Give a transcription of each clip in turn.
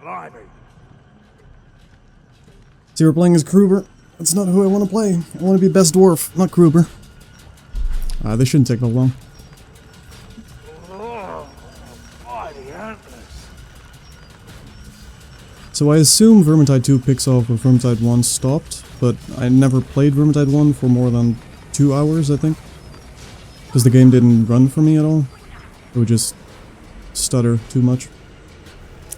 Blimey. See, we're playing as Kruber. That's not who I want to play. I want to be best dwarf, not Kruber. This shouldn't take that long. Oh, mighty antlers. So I assume Vermintide 2 picks off where Vermintide 1 stopped, but I never played Vermintide 1 for more than 2 hours, I think. Because the game didn't run for me at all. It would just stutter too much.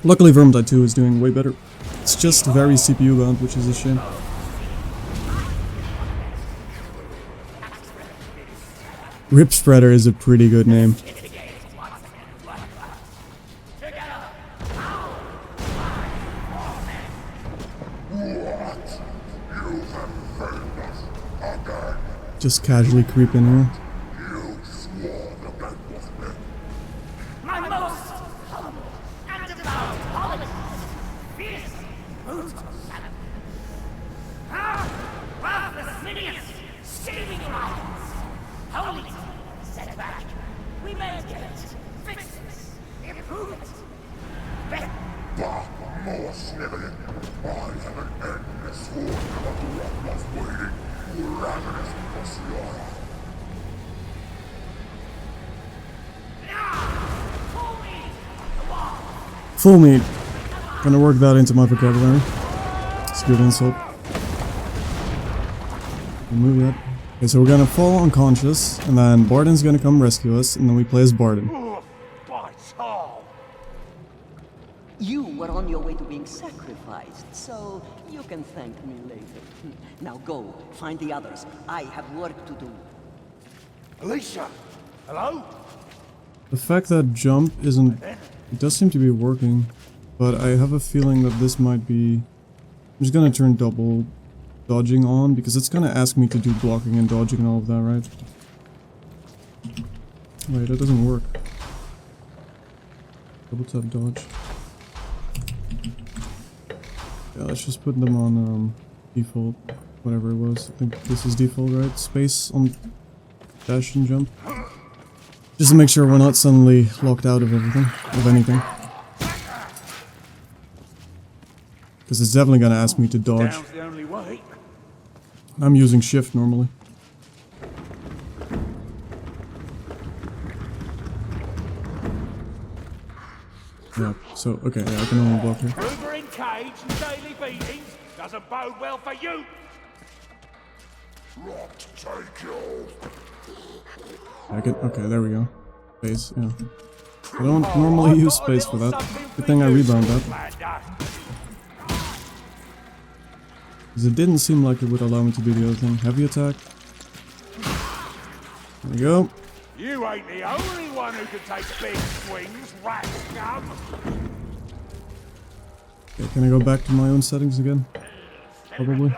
Luckily Vermintide 2 is doing way better. It's just very CPU bound, which is a shame. Rip Spreader is a pretty good name. Just casually creep in here. Full meat. Gonna work that into my vocabulary. It's a good insult. Remove that. Okay, so we're gonna fall unconscious, and then Barden's gonna come rescue us, and then we play as Barden. You were on your way to being sacrificed, so you can thank me later. Now go, find the others. I have work to do. Alicia! Hello? The fact that jump isn't... It does seem to be working, but I have a feeling that this might be... I'm just gonna turn double dodging on, because it's gonna ask me to do blocking and dodging and all of that, right? Wait, that doesn't work. Double tap dodge. Yeah, let's just put them on default, whatever it was. I think this is default, right? Space on dash and jump. Just to make sure we're not suddenly locked out of everything, of anything. Because it's definitely gonna ask me to dodge. Down's the only way. I'm using shift normally. Yeah, so, okay, yeah, I can only block here. Kruber in cage and daily beatings doesn't bode well for you. Rot, take you. I can, okay, there we go. Space, yeah. I don't normally use space for that. Good thing I rebound that. Because it didn't seem like it would allow me to do the other thing. Heavy attack. There we go. You ain't the only one who can take big swings, rat scum. Okay, can I go back to my own settings again? Probably.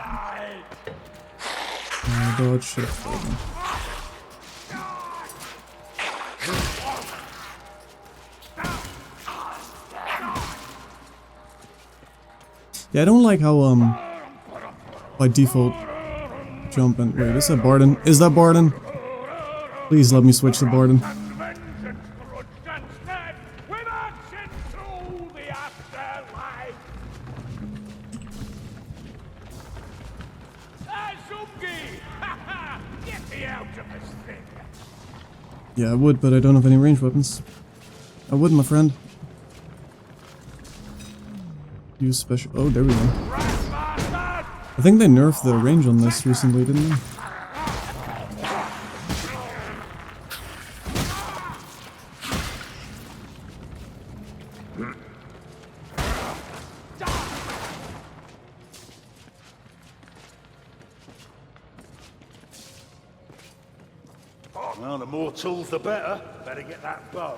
Dodge, shift. Yeah, I don't like how, by default, jump and... Wait, is that Barden? Is that Barden? Please let me switch to Barden. Yeah, I would, but I don't have any ranged weapons. I would, my friend. Use special... Oh, there we go. I think they nerfed the range on this recently, didn't they? Well, the more tools the better. Better get that bow.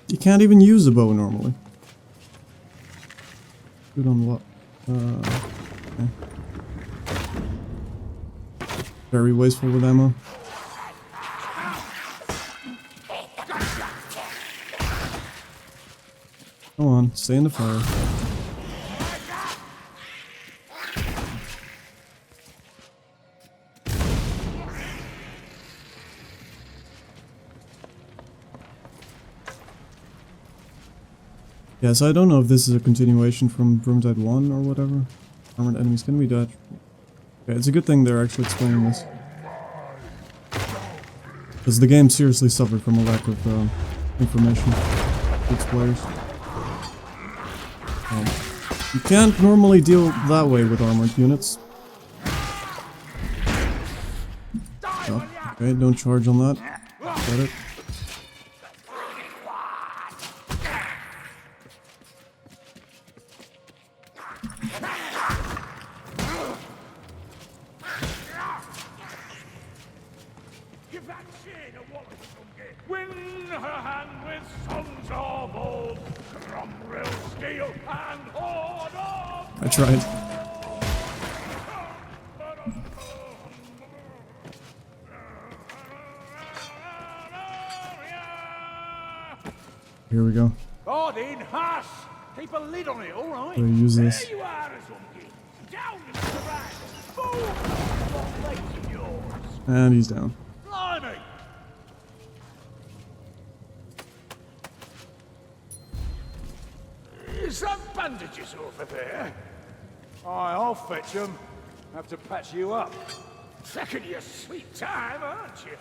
You can't even use a bow normally. Good on what? Okay. Very wasteful with ammo. Come on, stay in the fire. Yeah, so I don't know if this is a continuation from Vermintide 1 or whatever. Armored enemies can be dodged. Okay, it's a good thing they're actually explaining this. Because the game seriously suffered from a lack of information for its players. You can't normally deal that way with armored units. Oh, okay, don't charge on that. Got it. Give that chin a wallet from it. Win her hand with songs of old, Cromwell, steel, and horde of... I tried. Here we go. Odin, hush! Keep a lid on it, all right? So you use this. There you are, Azumki. Down into the back. Boom! What legs of yours? And he's down. Blimey! Some bandages over there. Aye, I'll fetch them. Have to patch you up. Second your sweet time, aren't you?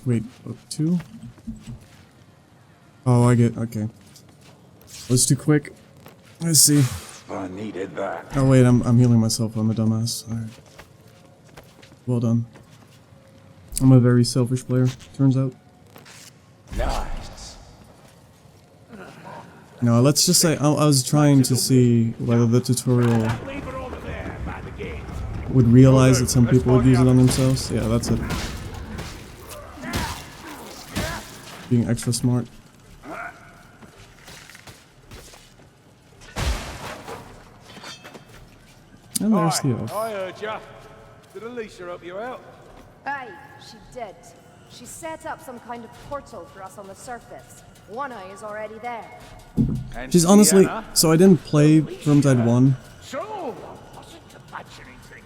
Wait, what, 2? Oh, I get, okay. Was too quick. I see. I needed that. Oh wait, I'm healing myself, I'm a dumbass. Alright. Well done. I'm a very selfish player, turns out. Nice. No, let's just say I was trying to see whether the tutorial Leave it over there by the gate. would realize that some people would use it on themselves. Yeah, that's it. Being extra smart. And there's the elf. I heard ya. Did Alicia help you out? Aye, she did. She set up some kind of portal for us on the surface. One eye is already there. And She's honestly, Sienna? so I didn't play Vermintide 1, So, I wasn't imagining things.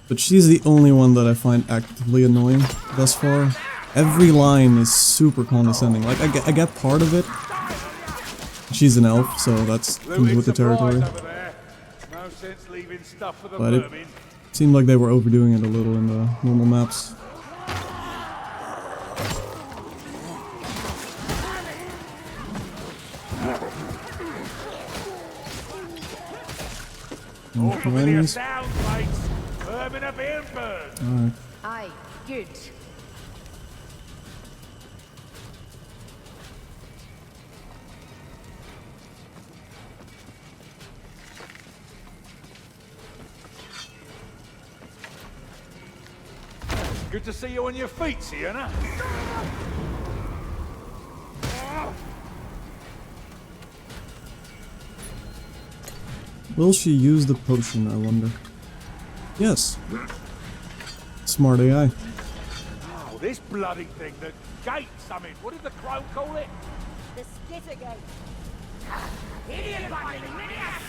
but she's the only one that I find actively annoying thus far. Every line is super condescending. Like, I get part of it. She's an elf, so that's comes with the territory. Over there. No sense leaving stuff for the But it vermin. seemed like they were overdoing it a little in the normal maps. All familiar enemies? sounds, mates. Vermin are being burned. Alright. Aye, good. Good to see you on your feet, Sienna. Will she use the potion, I wonder? Yes. Smart AI. Oh, this bloody thing, the gate summit. What did the crow call it? The skitter gate. Idiot binding maniac!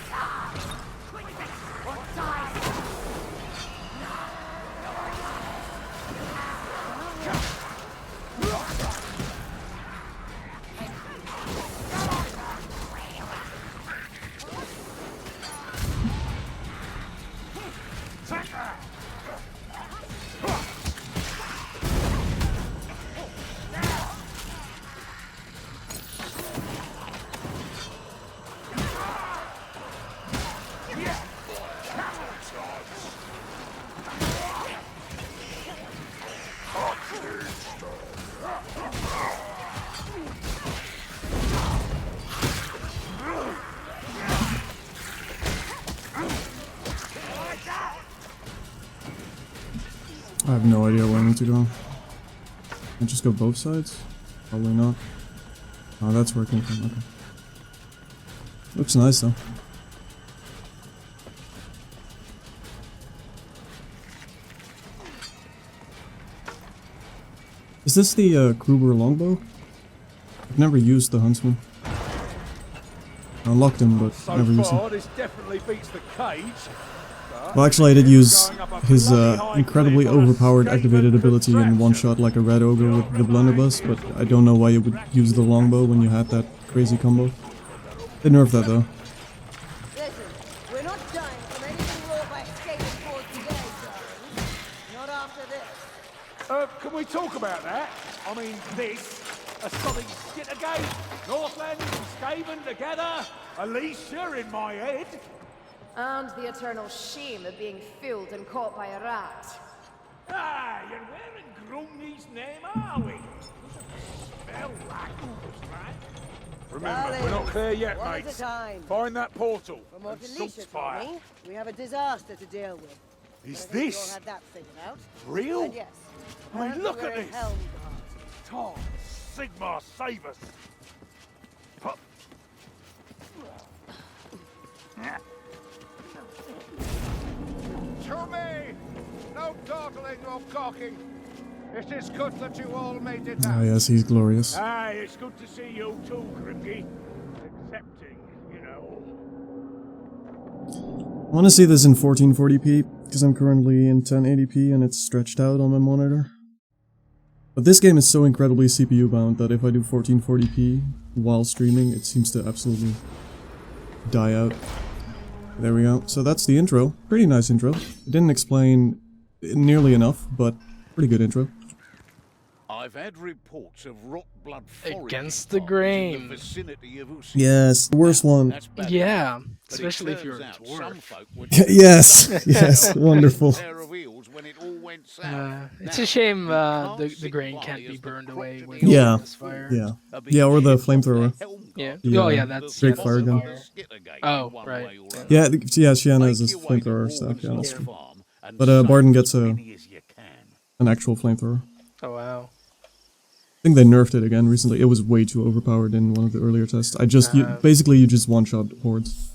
Quick fix or die! I have no idea where I need to go. I just go both sides? Probably not. Oh, that's where it came from, okay. Looks nice though. Is this the Kruger longbow? I've never used the huntsman. I unlocked him, but So never used him. far, this definitely beats the cage. Well, actually, I did use his incredibly overpowered activated ability in one-shot like a red ogre with the blunderbuss, but I don't know why you would use the longbow when you had that crazy combo. They nerfed that though. Listen, we're not dying from anything wrought by escaping force today, darlings. Not after this. Can we talk about that? I mean, this, a solid shit again. Northland and Skaven together. Alicia in my head. And the eternal shame of being fooled and caught by a rat. Ah, you're wearing Grumney's name, are we? Spell like right? Remember, we're not there yet, One at a mates. time. Find that portal From what and Alicia Salt's told fire. me, we have a disaster to deal with. Is But I think we this all had that figured out. real? And yes. I mean, apparently look we're at in this. Helmgard. Tom, Sigmar, save us. Pup. To me! No dawdling or gawking. It is good that you all made it Ah out. yes, he's glorious. Aye, it's good to see you too, Grimgy. Accepting, you know. I want to see this in 1440p, because I'm currently in 1080p and it's stretched out on my monitor. But this game is so incredibly CPU bound that if I do 1440p while streaming, it seems to absolutely die out. There we go. So that's the intro. Pretty nice intro. It didn't explain nearly enough, but pretty good intro. I've had reports of rock blood foraging Against the parties grain. in the vicinity of Usyk. Yes, the worst one. That's bad Yeah, enough, but it especially if turns you're a out some dwarf. folk were Yes, yes, wonderful. pair of eels when it all went south. It's Now, a shame you can't the sit grain by can't be as the burned away crocodile with Yeah. this fire. Yeah. are being Yeah, or the shipped off to flamethrower. Helmgard. Yeah. Yeah. Oh yeah, that's Straight yeah, fire that's gun. fire. Skittergate Oh, one right, way or yeah. another. Yeah, yeah, Shiana is Make a your way to flamethrower stuff, yeah, Warden's that's true. farm and But save Barden as gets many as you can. an actual flamethrower. Oh wow. I think they nerfed it again recently. It was way too overpowered in one of the earlier tests. Basically you just one-shot hordes.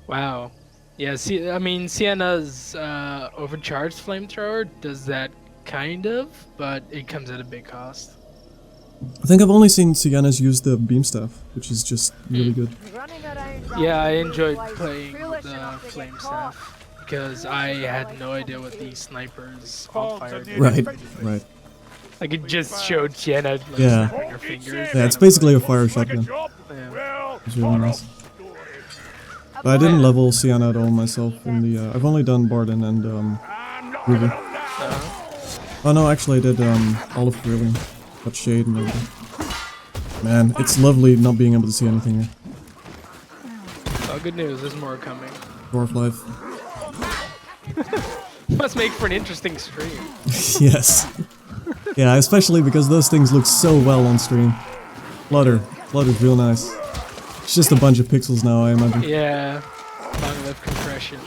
Wow. Yeah, see, I mean, Sienna's overcharged flamethrower does that kind of, but it comes at a big cost. I think I've only seen Sienna's use the beam staff, which is just really good. Running around Yeah, I round enjoyed like playing foolish the enough to get flame caught. staff because I had no idea what these snipers on fire did. Right, right. Like it just showed Sienna like Yeah. snapping her fingers. Yeah, it's basically a fire shotgun. Yeah. Well, It's really nice. But I didn't level Sienna at all myself in the, I've only done Barden and, Ruby. Oh no, actually I did, Olive Brilliant. Got Shade and everything. Man, it's lovely not being able to see anything here. Oh, good news, there's more coming. Dwarf life. Must make for an interesting stream. Yes. Yeah, especially because those things look so well on stream. Flutter's real nice. It's just a bunch of pixels now, I imagine. Yeah, long-lived compression.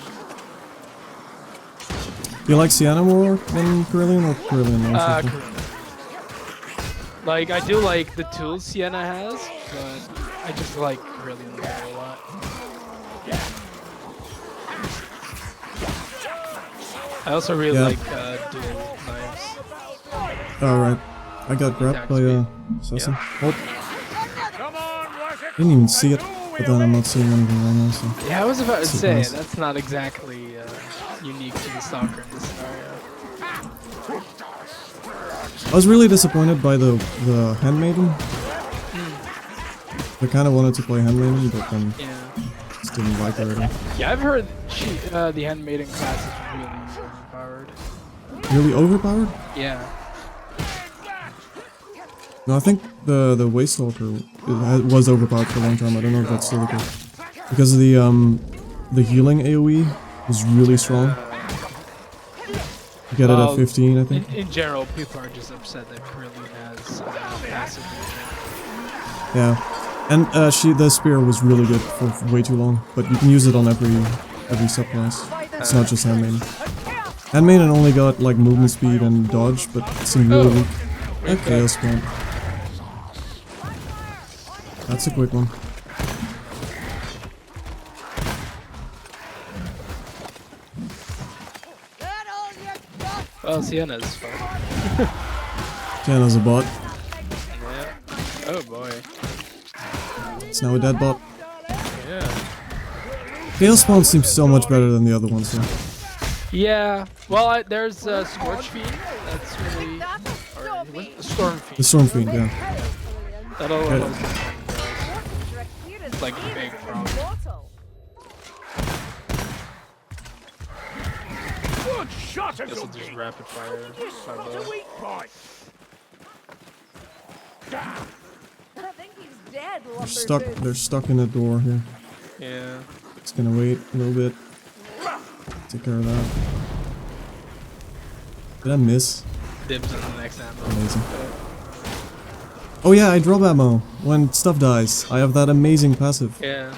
Do you like Sienna more than Carillion or Carillion more? Something? Like, I do like the tools Sienna has, but I just like Carillion a lot. I also really Yeah. like dual knives. Alright. I got grabbed by Assassin. Oh, come on, Wessex. didn't even see it, but then I'm not seeing anything right now, so. Yeah, I was about to say, Surprise. that's not exactly unique to the Stalker in this scenario. I was really disappointed by the Handmaiden. I kinda wanted to play Handmaiden, but then Yeah. just didn't like her at all. Yeah, I've heard the Handmaiden class is really overpowered. Really overpowered? Yeah. No, I think the Waste Stalker was overpowered for a long time. I don't know if that's still the case. Because of the healing AoE was really strong. You get it Well, at 15, I think. In general, people are just upset that Carillion has passive movement. Yeah. And the spear was really good for way too long, but you can use it on every subclass. It's not just Handmaiden. Handmaiden only got like movement speed and dodge, but it seemed really weak. A Chaos Plant. That's a quick one. That all you got? Well, Sienna's fun. Tiana's a bot. Yeah. Oh boy. It's now a dead bot. Yeah. Gale Spawn seems so much better than the other ones though. Yeah. Well, there's Scorch Fiend. That's really. Or, Storm Fiend. The Storm Fiend, yeah. That'll Yeah. almost like a big problem. Good shot, This will Azuki. just rapid fire. Spot a weak point. I think he's dead, They're stuck in a door here. Yeah. It's gonna wait a little bit. Take care of that. Did I miss? Dibs on the next ammo. Amazing. Oh yeah, I drop ammo when stuff dies. I have that amazing passive. Yeah.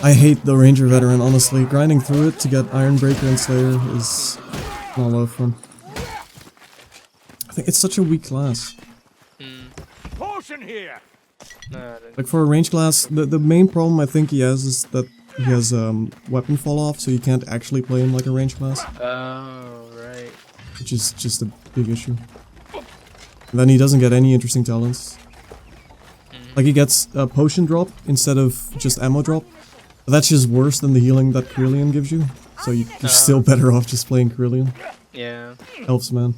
I hate the Ranger Veteran, honestly. Grinding through it to get Ironbreaker and Slayer is not a lot of fun. I think it's such a weak class. Potion here. No, Like for a range class, the main problem I think he has is that he has weapon fall off, so you can't actually play him like a range class, oh, right. which is just a big issue. And then he doesn't get any interesting talents. Like he gets a potion drop instead of just ammo drop. But that's just worse than the healing that Kerillian gives you. So you're still better off just playing Kerillian. Yeah. Elves, man.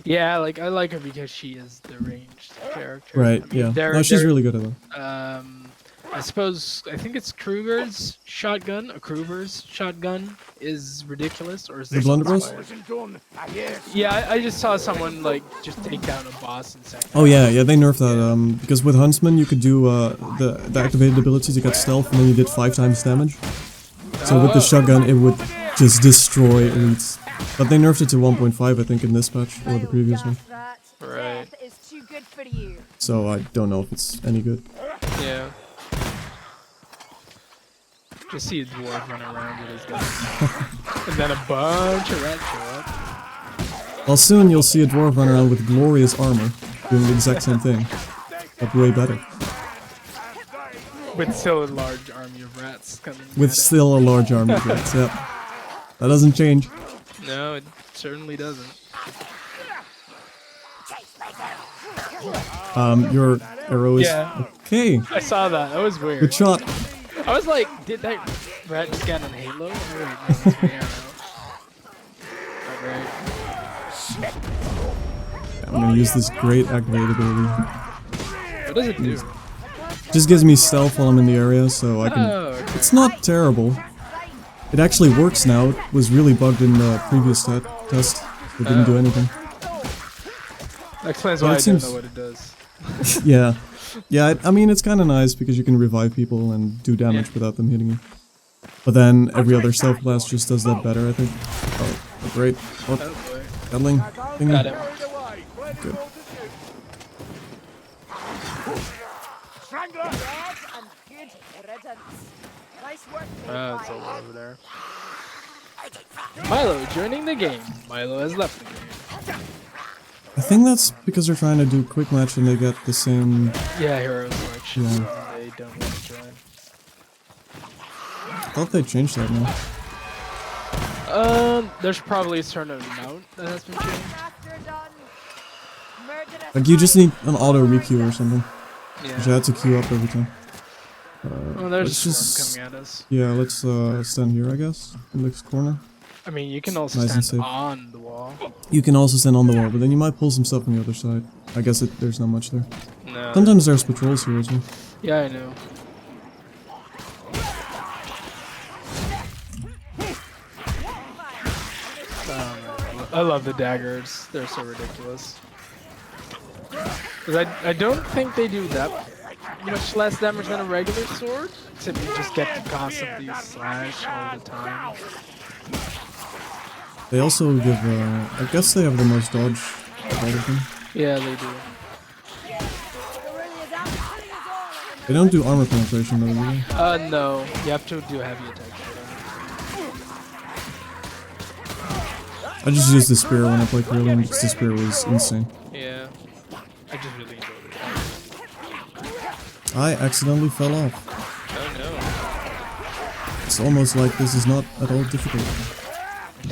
Yeah, like I like her because she is the ranged character. Right, I mean, yeah. No, she's really good at that. I think it's Kruger's shotgun. A Kruger's shotgun is ridiculous, or is The this blunderbuss? Wasn't done. Yes. Yeah, I just saw someone like just take down a boss in seconds. Oh yeah, they nerfed that, because with Huntsman you could do the activated ability to get stealth and then you did 5 times damage. So with the shotgun it would just destroy elites. But they nerfed it to 1.5 I think in this patch, or the previous one. Right. Death is too good for you. So I don't know if it's any good. Yeah. Just see a dwarf run around with his gun. And then a bunch of rats show up. Well, soon you'll see a dwarf run around with glorious armor, doing the exact same thing, but way better. With still a large army of rats coming. With at it. still a large army of rats, yep. That doesn't change. No, it certainly doesn't. Your arrow is... Yeah. Okay, I saw that. That was weird. good shot. I was like, did that rat just get on Halo? Oh, wait, no, it's my arrow. Alright. I'm gonna use this great activated ability. What does it do? Just gives me stealth while I'm in the area, so I can... Oh, okay. It's not terrible. It actually works now. It was really bugged in the previous test. It didn't do anything. That explains Well, why it I seems- don't know what it does. Yeah. Yeah, I mean, it's kind of nice because you can revive people and do damage without them hitting you. But then every other stealth class just does that better, I think. Oh, great. Oh, Oh boy. Gatling. Thingy. Got him. Good. Strangler. Dead and good riddance. Nice work, Oh, it's all over there. Milo joining the game. Milo has left the game. I think that's because they're trying to do quick match and they get the same... Yeah, heroes selection. Yeah. They don't want to join. I thought they changed that now. There's probably a certain amount that has been changed. After done. Murderous Like, you just need an auto requeue or something. Yeah. Which I had to queue up every time. Oh, there's let's a just- swarm coming at us. Yeah, let's stand here, I guess. In this corner. I mean, you can also Nice and stand safe. on the wall. You can also stand on the wall, but then you might pull some stuff on the other side. I guess there's not much there. No. Sometimes there's patrols here as well. Yeah, I know. I love the daggers. They're so ridiculous. 'Cause I don't think they do that much less damage than a regular sword. Except you just get to constantly slash all the time. They also give, I guess they have the most dodge of all of them. Yeah, they do. They don't do armor penetration though, do they? No. You have to do heavy attacks for that. I just used the spear when I played Kerillian because the spear was insane. Yeah. I just really enjoyed it. I accidentally fell off. Oh no. It's almost like this is not at all difficult.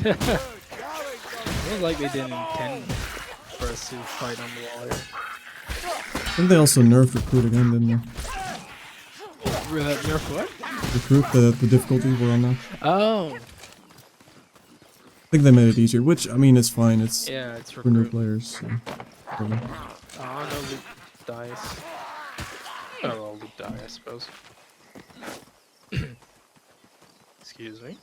It feels like they didn't intend for us to fight on the wall here. I think they also nerfed recruit again, didn't they? Nerf what? recruit, the difficulty we're on now. Oh. I think they made it easier, which, I mean, it's fine. It's Yeah, it's for new recruit. players. So, whatever. Oh, no loot dice. Oh, well, loot die, I suppose. Excuse me.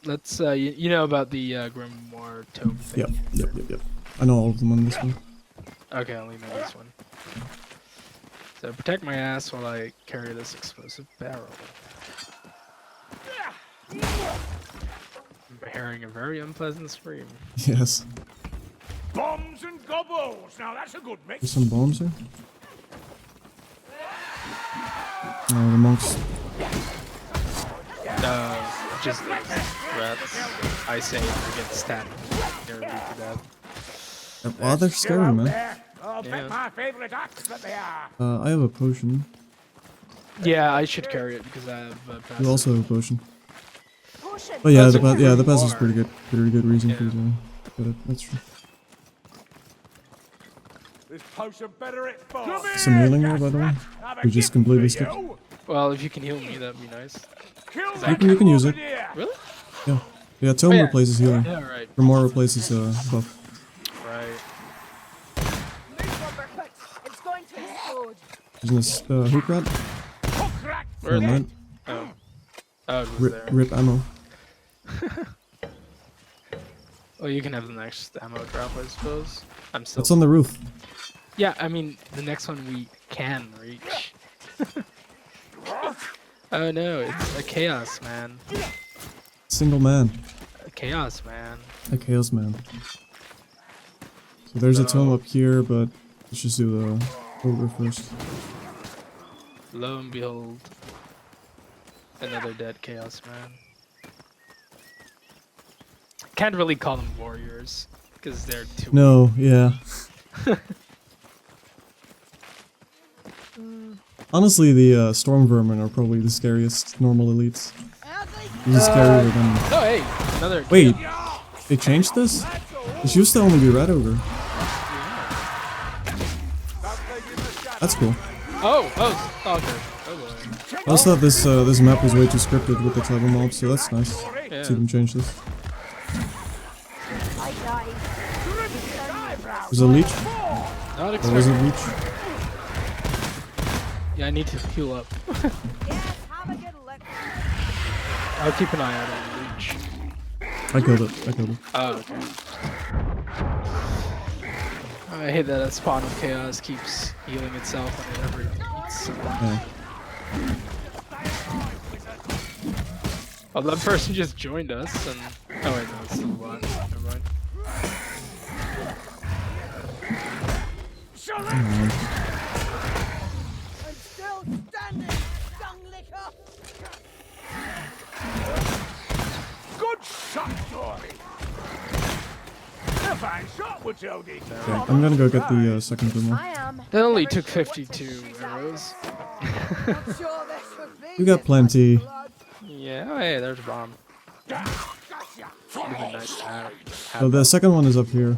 Let's, you know about the Grimoire tome thing? Yep. I know all of them on this one. Okay, I only know this one. So protect my ass while I carry this explosive barrel. I'm hearing a very unpleasant scream. Yes. Bombs and gobbles. Now that's a good There's mix. some bombs here. Oh, the monks. Just rats. I say against stat. They're weak to death. Oh, they're Still scary, out man. there. I'll Yeah. bet my favorite acts that they are. I have a potion. Yeah, I should carry it because I have passive. You also have a potion. Potion. But yeah, That's the a the pass is bar. pretty good. Pretty good reason for Yeah. you to get it. That's true. This potion better it falls. Some healing here, by the way. We just completely skipped. Well, if you can heal me, that'd be nice. You can use it. Really? Yeah, tome Oh, yeah. replaces healing. Yeah, right. Grimoire replaces buff. Right. It's going to explode. Using this hook rat. Where is it? Alright. Oh. Oh, it was Rip, there. rip ammo. Well, you can have the next ammo drop, I suppose. I'm still. It's on the roof. Yeah, I mean, the next one we can reach. Oh no, it's a chaos man. Single man. A chaos man. A chaos man. So there's a tome up here, but let's just do the ogre first. Lo and behold, another dead chaos man. Can't really call them warriors because they're too. No, yeah. Honestly, the storm vermin are probably the scariest normal elites. This is scarier than. Oh hey, another. Wait, they changed this? This used to only be red ogre. That's cool. Oh, Stalker. Oh boy. I also thought this this map was way too scripted with the clever mobs, so that's nice. Yeah. See them change this. I died. There's a leech. Not There was a expected. leech. Yeah, I need to heal up. Yes, have a good look. I'll keep an eye out on the leech. I killed it. Oh, okay. I hate that a spawn of chaos keeps healing itself whenever it eats. Yeah. Oh, that person just joined us, and oh wait, no, it's still one. Never mind. I'm still standing, dung licker. Good shot, Dory. A fine shot, would you, Dick? Okay, I'm gonna go get the second Grimoire. I am. That only took 52 arrows. I'm sure there should be. We got this plenty. much blood. Yeah, oh, hey, there's a bomb. Would've been nice to have So the second one is up here.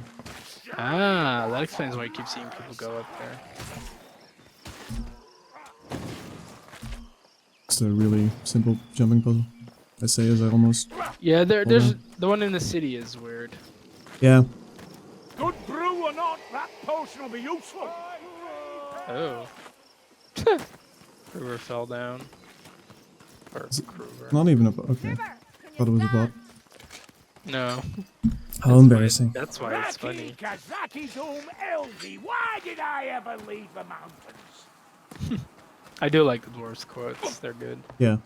Ah, that explains why you keep seeing people go up there. It's a really simple jumping puzzle. I say as I almost. Yeah, there's on. the one in the city is weird. Yeah. Good brew or not, that potion will be useful. Oh. Kruger fell down. Or Kruger. Not even a bot. Okay. Thought it was a bot. No. How embarrassing. That's why it's funny. Kazaki Doom Elvi. Why did I ever leave the mountains? I do like the dwarves quotes. They're good. Yeah.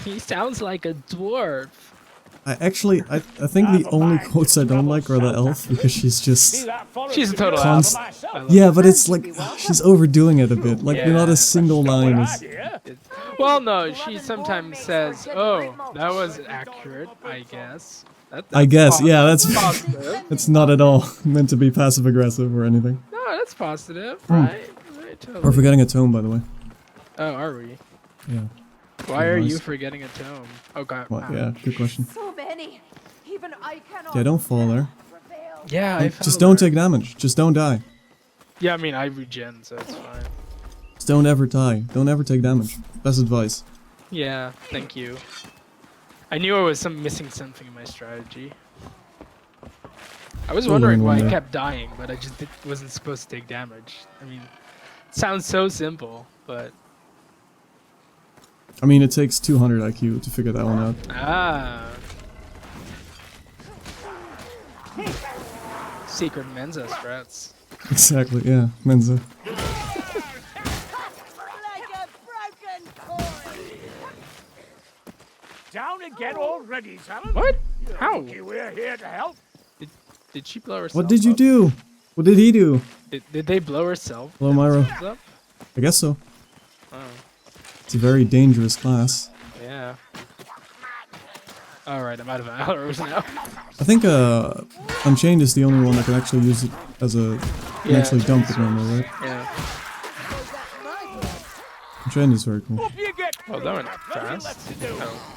He sounds like a dwarf. I think the only quotes I don't like are the elf because she's just. She's a total Const- ass. I love Yeah, but it's like she's overdoing it a bit. Like not a single line is. it. Well, no, she sometimes says, "Oh, that was accurate, I guess." I guess, yeah, that's positive. it's not at all meant to be passive aggressive or anything. No, that's positive, right? Right, totally. We're forgetting a tome, by the way. Oh, are we? Yeah. Why are you Nice. forgetting a tome? Oh god. What? Yeah. Good question. So many. Even I cannot. Yeah, don't fall there. prevail. Yeah, I Like, fell just don't there. take damage. Just don't die. Yeah, I mean I regen, so it's fine. Just don't ever die. Don't ever take damage. Best advice. Yeah, thank you. I knew I was missing something in my strategy. I was We'll wondering learn why one I day. kept dying, but I just wasn't supposed to take damage. I mean, it sounds so simple, but... I mean, it takes 200 IQ to figure that one out. Ah. Secret Mensa strats. Exactly, yeah. Mensa. Like a broken toy. Down again already, Talon? What? How? Okay, we're here to help. Did she blow herself What did you up? do? What did he do? Did they blow herself? Hello, Myra. Up? I guess so. Oh, It's a very dangerous class. yeah. Alright, I'm out of arrows now. I think Unchained is the only one that can actually use it as a... can Yeah, actually dump it normally, right? Yeah. Unchained is very cool. Up you get. Oh, that went Nothing fast. left to do. Oh.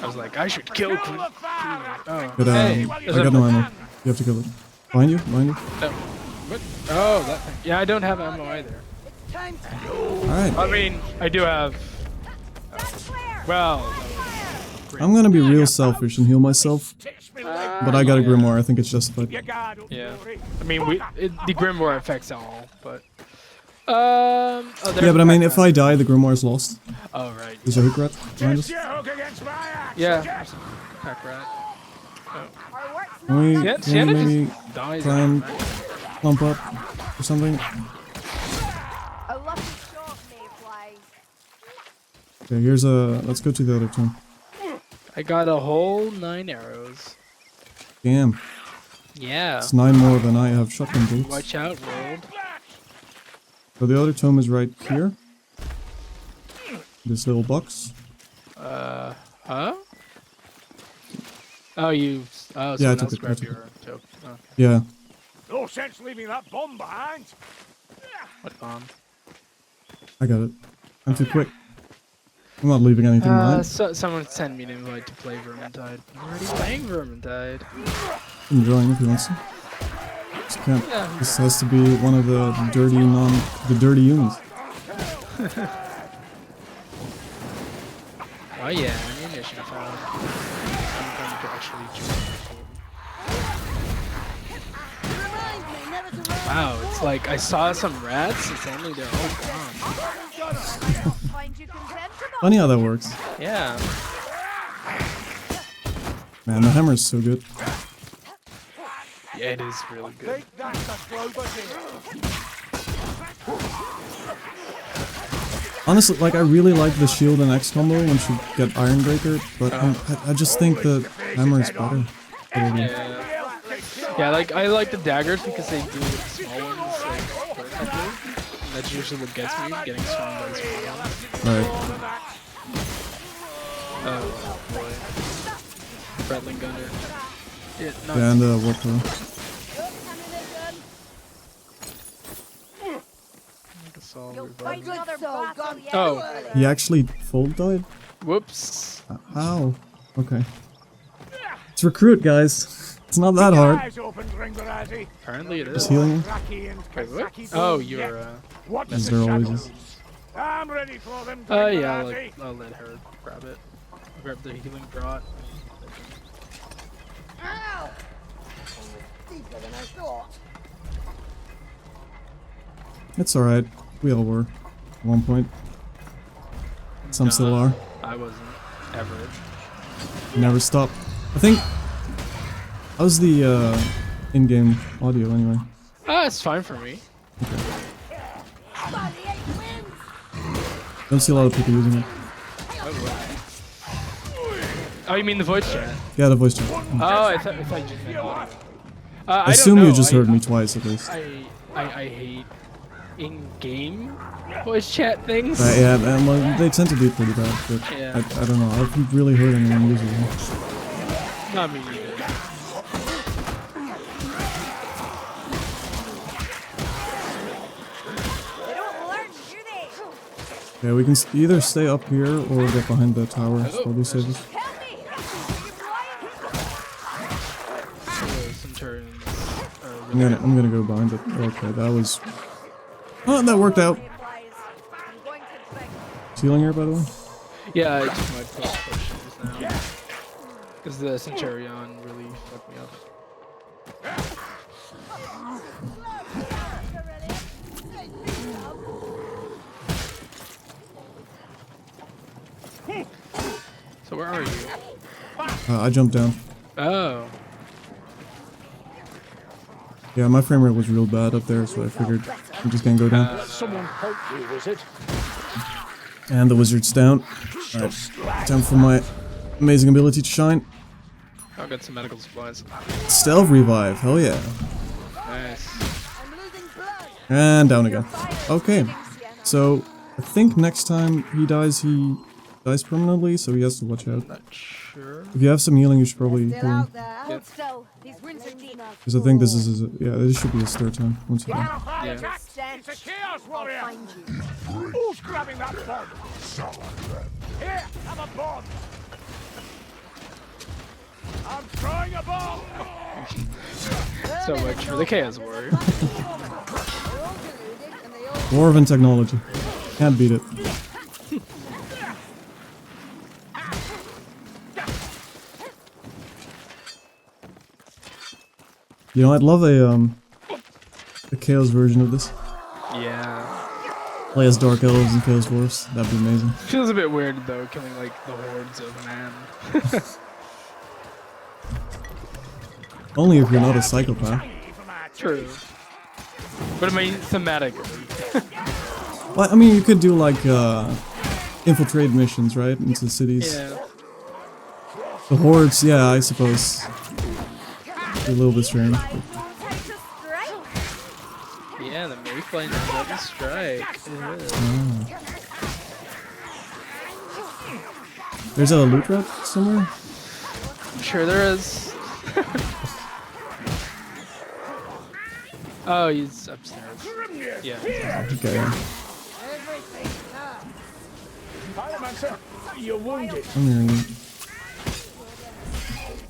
I was like, I should kill Queen. Kill the fire. Oh, But hey, I there's got a- no ammo. You have to kill it. Behind you? Behind you? What? Oh, that thing. Yeah, I don't have ammo either. Time to Alright. I mean, I do have. Well, I'm gonna be real selfish and heal myself. Tips me leg. But I got a Grimoire. I think it's justified. Your guard up, yeah. Rory. I mean, the Grimoire affects all, but. Oh, there's Yeah, but I the mean, back if I die, the Grimoire's lost. rat. Oh, right. There's a hook rat behind us. Test your hook against my axe. Yeah. Yes. Pack rat. Our work's Can not we, done. Yeah, can we Sienna maybe just dies. try and out of it. clump up or something? A lucky shot may fly. Okay, here's a... let's go to the other tomb. I got a whole 9 arrows. Damn. Yeah. It's 9 more than I have shotgun bolts. Watch out, world. So the other tomb is right here. This little box. Huh? Oh, you. Oh, Yeah, I someone took else it, I grabbed took your token. Okay. Yeah. No sense leaving that bomb behind. What bomb? I got it. I'm too quick. I'm not leaving anything behind. Someone sent me an invite to play Vermintide. I'm already playing Vermintide. I'm drawing if he wants to. Just can't. Yeah. This has to be one of the dirty dirty humans. Oh yeah, ammunition found. I'm going to actually join the team. remind me never to run. Wow, it's like I saw some rats, it's only they're all gone. Find you contemptible. Funny how that works. Yeah. Man, the hammer is so good. Yeah, it is really good. Think that's a Grover here. Honestly, like I really like the shield and X combo once you get Ironbreaker, but I just think the hammer is better. Probably. Yeah. Yeah, like I like the daggers because they do small ones like perfectly. And that's usually what gets me, getting swung by the small ones. Right. Oh boy. Bradley Gunner. Yeah, no, Yeah, and the warp throw. You'll fight Good another soul battle gone yet. too Oh. early. He actually fold died? whoops. How? Okay. It's recruit, guys. It's not that hard. Eyes open, Gringorazzi. Apparently it Just is. healing him. Raki and Wait, what? Kazaki Oh, don't you're yet. Watch Is the there always shadows. is? I'm ready for them, yeah, Gringorazzi. I'll let her grab it. I'll grab the healing draught. Ow! Deeper than I thought. It's alright. We all were. At one point. Some still are. I wasn't. Ever. Never stop. I think... How's the in-game audio anyway? Ah, it's fine for me. By the 8 wins! Don't see a lot of people using it. Oh, you mean the voice chat? Yeah, the voice chat. Oh, I thought you just meant audio. I I assume don't know. you just heard me twice at least. I hate in-game voice chat things. Yeah, and like, they tend to be pretty bad, but Yeah. I don't know. I haven't really heard anyone using them. Not me either. They don't learn, do they? Yeah, we can either stay up here or get behind the tower. It's probably safest. Help me! Are you blind? Some turns. I'm gonna go behind it. Okay, that was... Oh, that worked out. healing here, by the way? Yeah, I just might push just now. Because the Centurion really fucked me up. So where are you? I jumped down. Oh. Yeah, my frame rate was real bad up there, so I figured I'm just gonna go down. Someone help you, was it? And the wizard's down. Alright, time for my amazing ability to shine. I'll get some medical supplies. Stealth revive, hell yeah. Nice. And down again. Okay, so I think next time he dies permanently, so he has to watch out. Not sure. If you have some healing, you should probably Still heal him. out there. Hold still. These wounds are deep. Because I think this is his, yeah, this should be his third time. Once again. Yeah. It's a chaos I'll warrior! find you. Who's grabbing that bomb? Here, have a bomb! I'm throwing a bomb! So much for the Chaos Warrior. They're all deluded and they all Dwarven technology. Can't beat it. You know, I'd love a Chaos version of this. Yeah. Play as Dark Elves and Chaos Dwarfs. That'd be amazing. Feels a bit weird though, killing like the hordes of man. Only if you're not a psychopath. True. But I mean, thematically. Well, I mean, you could do like infiltrate missions, right, into cities. Yeah. The hordes, yeah, I suppose. A little bit strange. Yeah, the Mayfly knows how to strike. Yeah. There's a loot rat somewhere? I'm sure there is. Oh, he's upstairs. Yeah. Okay, yeah. Pyromancer, you're wounded. I'm hearing you.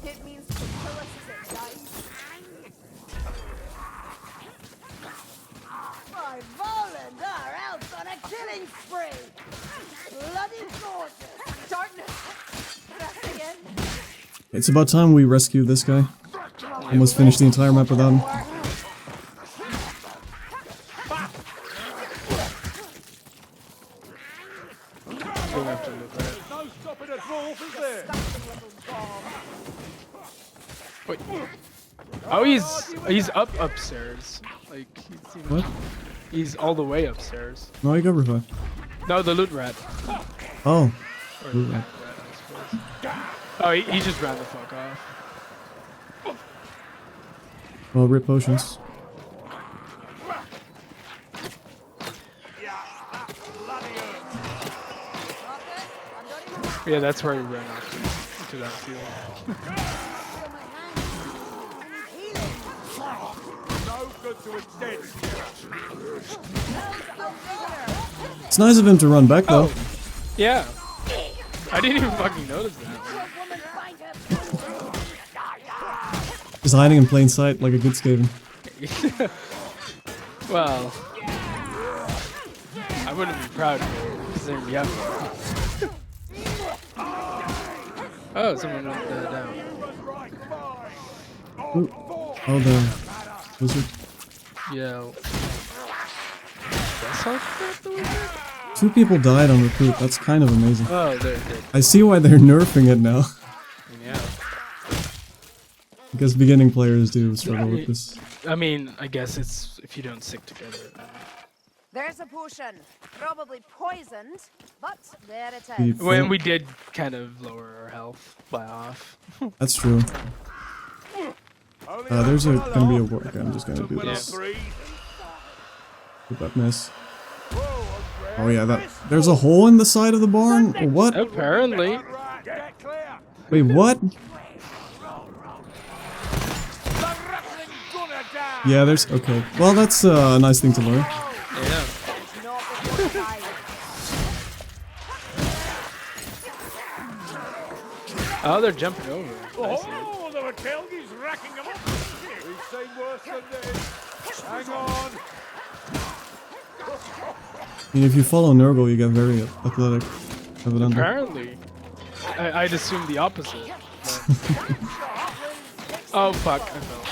It means to kill us as it dies. by Voland are out on a killing spree. Bloody gorgeous. Darkness! That's again. It's about time we rescue this guy. Almost finished the entire map without him. Don't have to look at it. No stopping a dwarf, is there? Wait. Oh, he's up upstairs. Like What? he's all the way upstairs. No, you got revive. No, the loot rat. Oh. Or Loot the rat. rat, I suppose. Oh, he just ran the fuck off. Well, rip potions. Yeah, that's where he ran off to that field. No good to its dead. It's nice of him to run back though. Yeah. I didn't even fucking notice that. Just hiding in plain sight like a good skaven. Well, I wouldn't be proud of it, considering we have. Oh, someone went down. Ooh. Oh, the wizard. Yeah. That's how the wizard? 2 people died on recruit. That's kind of amazing. Oh, they're. I see why they're nerfing it now. Yeah. Because beginning players do struggle with this. I mean, I guess it's if you don't stick together. There's a potion. Probably poisoned, but there it The is. When we did kind of lower our health by off. That's true. There's gonna be a war. Okay, I'm just gonna do this. Did that miss? Oh yeah, there's a hole in the side of the barn? Or what? Apparently. Get clear. Wait, what? The wrestling gunner down. Yeah, there's... Okay. Well, that's a nice thing to learn. Yeah. Not before it dies. Oh, they're jumping over. I see. Oh, there were Kelgies racking them up. We've seen worse than this. Hang on. I mean, if you follow Nurgle, you get very athletic, evidently. Apparently. I'd assume the opposite. but- Oh fuck, I fell.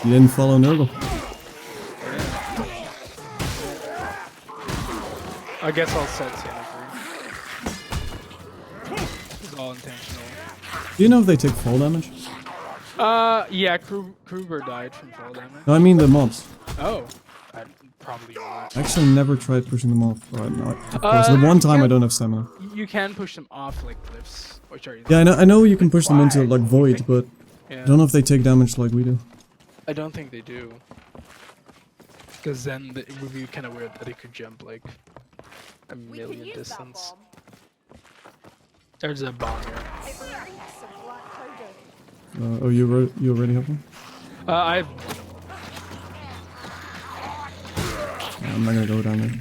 You didn't follow Nurgle. I guess I'll set Santa free. It's all intentional. Do you know if they take fall damage? Yeah, Kruger died from fall damage. No, I mean the mobs. Oh, probably not. I actually never tried pushing them off. Right, no, of course, the one time I don't have stamina. You can push them off like cliffs. Which are Yeah, I know you can push them into like void, but yeah. I don't know if they take damage like we do. I don't think they do. Because then it would be kind of weird that it could jump like a We can million use distance. that bomb. There's a bomb here. It reeks of black powder. Oh, you already have one? I've I'm not gonna go down there.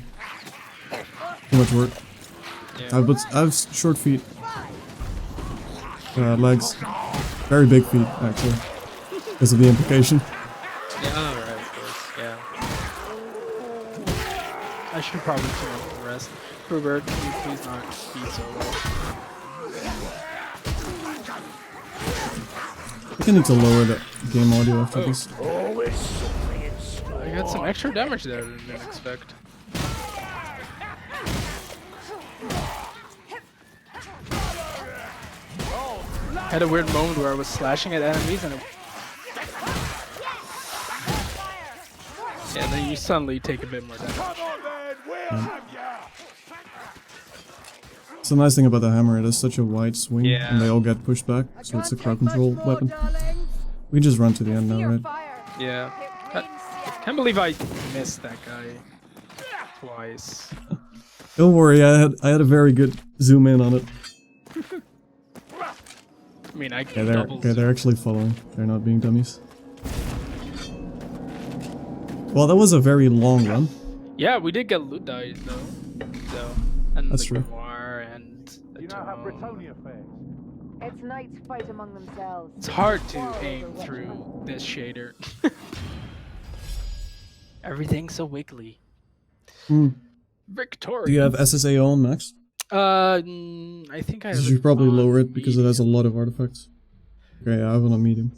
Too much work. yeah. I have short feet. Legs. Very big feet, actually. Because of the implication. Yeah, alright, of course, yeah. I should probably turn off the rest. Kruger, can you please not be so low? I think I need to lower the game audio after this. Always something in store. I got some extra damage there I didn't expect. Had a weird moment where I was slashing at enemies and yeah, then you suddenly take a bit more damage. Come on then, we'll have ya. It's the nice thing about the hammer, it has such a wide swing, Yeah. and they all get pushed back, so it's a crowd control weapon. We can just run to the end now, Fear right? fire. Yeah. It rains Can't believe I missed that guy twice. Don't worry, I had a very good zoom in on it. I mean, I Yeah, they're actually following. They're not being dummies. Well, that was a very long run. Yeah, we did get loot died though. So, and That's the true. grimoire and the You know how tome. Britonia fares. It's knights fight among themselves. It's hard to aim through this shader. Everything's so wiggly. Hmm. Victoria. Do you have SSAO on max? I think I have You should probably on lower it because it has a lot of artifacts. Okay, I have it on medium.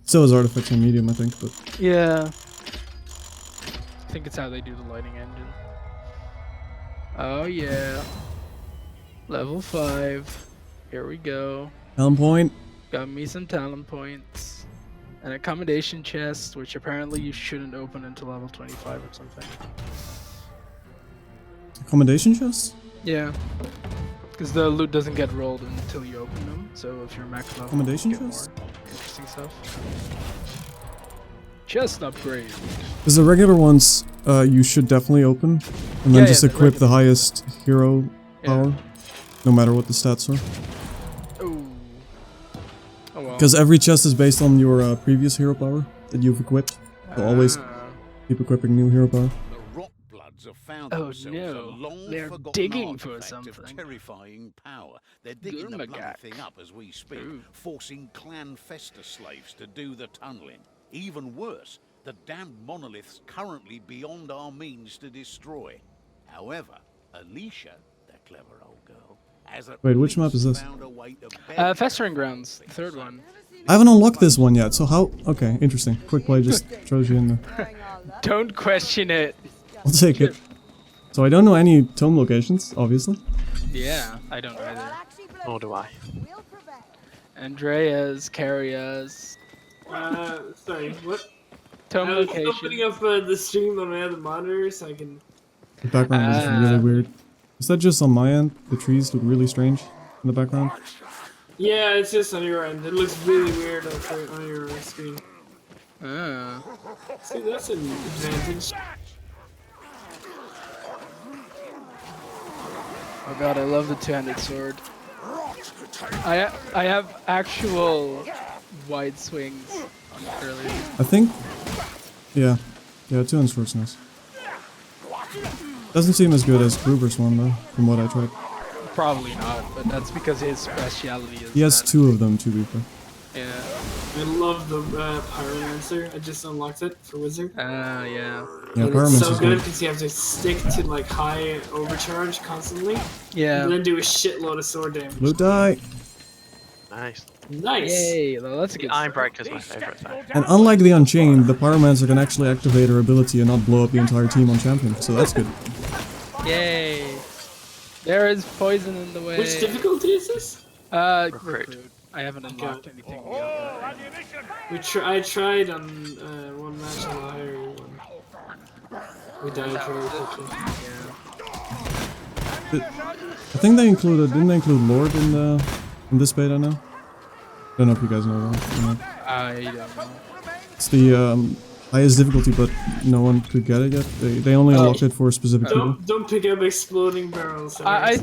Still has artifacts on medium, I think, but... Yeah. I think it's how they do the lighting engine. Oh yeah. Level 5. Here we go. Helm point. Got me some talent points. An accommodation chest, which apparently you shouldn't open until level 25 or something. Accommodation chest? Yeah. Because the loot doesn't get rolled until you open them, so if you're max level, Accommodation you get chest? more interesting stuff. Chest upgrade. Because the regular ones, you should definitely open. And then Yeah, just yeah, the equip the regular- highest hero Yeah. power. No matter what the stats are. Ooh. Oh well. Because every chest is based on your previous hero power that you've equipped. So always Ah. keep equipping new hero power. The Rotbloods have found Oh, themselves no. a long They're forgotten digging for artifact of something. terrifying power. They're digging the bloody Gurmagak. thing up as we speak, Ooh. forcing Clan Festa slaves to do the tunneling. Even worse, the damned monolith's currently beyond our means to destroy. However, Alicia, that clever old girl, has at Wait, which map is least this? found a way to bury Festering the Grounds, the thing. third one. I haven't unlocked this one yet, so how... Okay, interesting. Quick play just throws you in there. Don't question it. I'll take it. So I don't know any tome locations, obviously. Yeah, I don't either. Nor do I. Andreas, Carias, Sorry, what? tome I was still location. putting up the stream on my other monitor so I can... The background is really weird. Is that just on my end? The trees look really strange in the background. Yeah, it's just on your end. It looks really weird on your screen. Ah. See, that's an advantage. Oh god, I love the two-handed sword. I have actual wide swings on earlier. I think... Yeah. Yeah, two-hand sword's nice. Doesn't seem as good as Gruber's one, though, from what I tried. Probably not, but that's because his speciality is He has that. two of them, to be fair. Yeah. I love the Pyromancer. I just unlocked it for Wizard. Yeah. Yeah, And it's Pyromancer's so good good. because you have to stick to like high overcharge constantly. Yeah. And then do a shitload of sword damage. Loot die! Nice. Nice. Yay, well, that's a The good Iron start. Breaker's my favourite thing. And unlike the Unchained, the Pyromancer can actually activate her ability and not blow up the entire team on champion, so that's good. Yay. There is poison in the way. Which difficulty is this? Recruit. I haven't unlocked anything yet. I tried on one match on the higher one. We died very quickly. I think they included, didn't they include Lord in this beta now? Don't know if you guys know that. or not. I don't know. It's the highest difficulty, but no one could get it yet. They only unlocked it for specific people. Don't pick up exploding barrels. I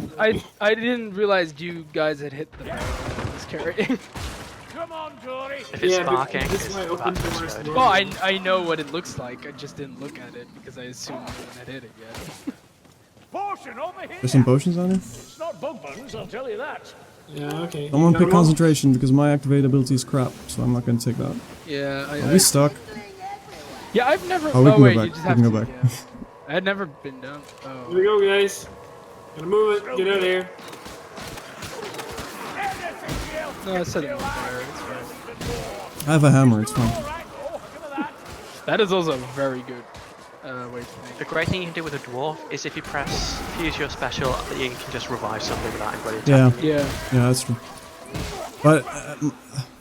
didn't realize you guys had hit the barrel that I was carrying. Come on, Dory. If it's Yeah, sparking, this is it's my open bad doors. destroyed. Well, I know what it looks like. I just didn't look at it because I assumed no one had hit it yet. Potion over here. There's some potions on here. It's not bug buttons, I'll tell you that. Yeah, okay. Someone You got pick 'em all? concentration because my activate ability is crap, so I'm not gonna take that. Yeah, Are we stuck? yeah, I've never. Oh, we can go wait, back. you just We have can to. go back. Yeah. I had never been down. Here Oh. we go, guys. Gotta move it. Get out of here. No, I said it was fire. It's fine. I have a hammer, it's fine. That is also very good. Wait. The great thing you can do with a dwarf is if you use your special, that you can just revive something without anybody Yeah, attacking you. Yeah. yeah, that's true. But